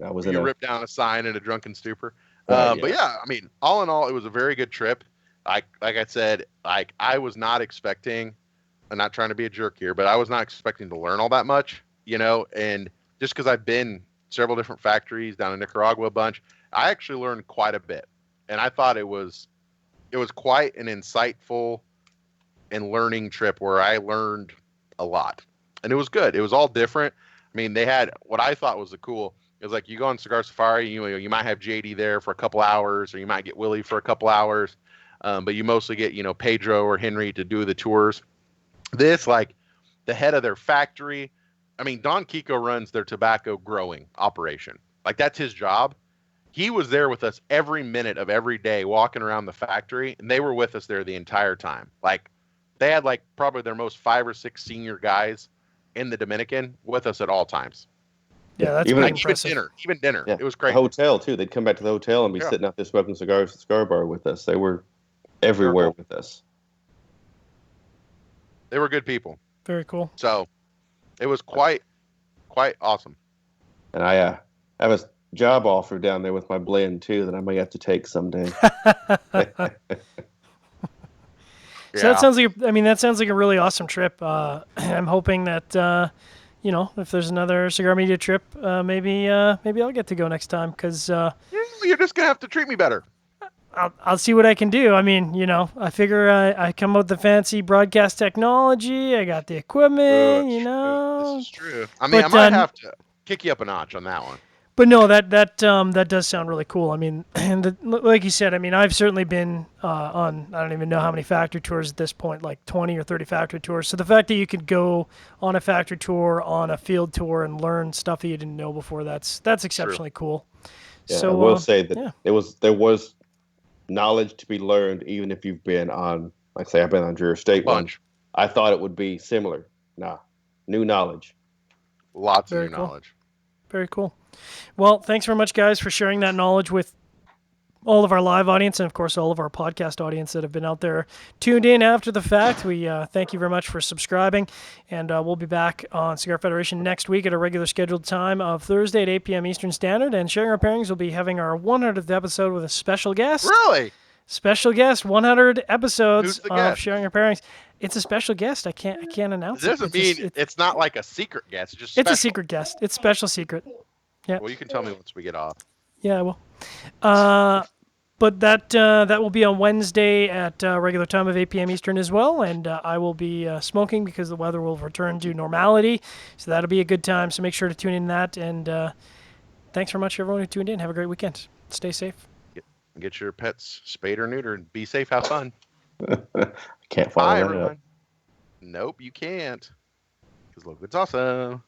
I was When in you a ripped down a sign in a drunken stupor. right. But yeah, I mean, all in all, it was a very good trip. Like I said, like I was not expecting. I'm not trying to be a jerk here, but I was not expecting to learn all that much, and just because I've been several different factories down in Nicaragua a bunch, I actually learned quite a bit. And I thought it was quite an insightful and learning trip where I learned a lot. And it was good. It was all different. I mean, they had what I thought was the cool. It was like you go on Cigar Safari, you might have JD there for a couple hours, or you might get Willie for a couple hours, but you mostly get Pedro or Henry to do the tours. This, like, the head of their factory. I mean, Don Kiko runs their tobacco growing operation. Like, that's his job. He was there with us every minute of every day, walking around the factory, and they were with us there the entire time. Like, they had like probably their most 5 or 6 senior guys in the Dominican with us at all times. Yeah, that's even pretty Like impressive. even dinner. yeah, It was the crazy. hotel too. They'd come back to the hotel and be Yeah. sitting out there smoking cigars at the cigar bar with us. They were They were everywhere cool. with us. They were good people. Very cool. So it was quite awesome. And I have a job offer down there with my blend too that I may have to take someday. So that sounds like a really awesome trip. I'm hoping that if there's another Cigar Media trip, maybe I'll get to go next time because You're just gonna have to treat me better. I'll see what I can do. I mean, I figure I come up with the fancy broadcast technology. I got the equipment. This is true. I mean, But, I might have to kick you up a notch on that one. But no, that does sound really cool. I mean, like you said, I mean, I've certainly been on, I don't even know how many factory tours at this point, like 20 or 30 factory tours. So the fact that you could go on a factory tour, on a field tour, and learn stuff that you didn't know before, that's exceptionally cool. Yeah, So I will say that yeah. there was knowledge to be learned, even if you've been on, like say, I've been on Dreher State one. Bunch. I thought it would be similar. Nah, new knowledge. Lots Very of new cool. knowledge. Very cool. Well, thanks very much, guys, for sharing that knowledge with all of our live audience and, of course, all of our podcast audience that have been out there tuned in after the fact. We thank you very much for subscribing, and we'll be back on Cigar Federation next week at a regular scheduled time of Thursday at 8 p.m. Eastern Standard, and Sharing Our Pairings will be having our 100th episode with a special guest. Really? Special guest, 100 episodes Who's the of guest? Sharing Our Pairings. It's a special guest. I can't announce It doesn't mean it's not like a secret guest. It's just it's a special. secret guest. It's special secret. Yeah. Well, you can tell me once we get off. Yeah, well. But that will be on Wednesday at regular time of 8 p.m. Eastern as well, and I will be smoking because the weather will return to normality, so that'll be a good time, so make sure to tune in that, and thanks very much everyone who tuned in. Have a great weekend. Stay safe. Get your pets spayed or neutered. Be safe. Have fun. I can't follow Bye, that up. everyone. Nope, you can't. Because Logan's awesome.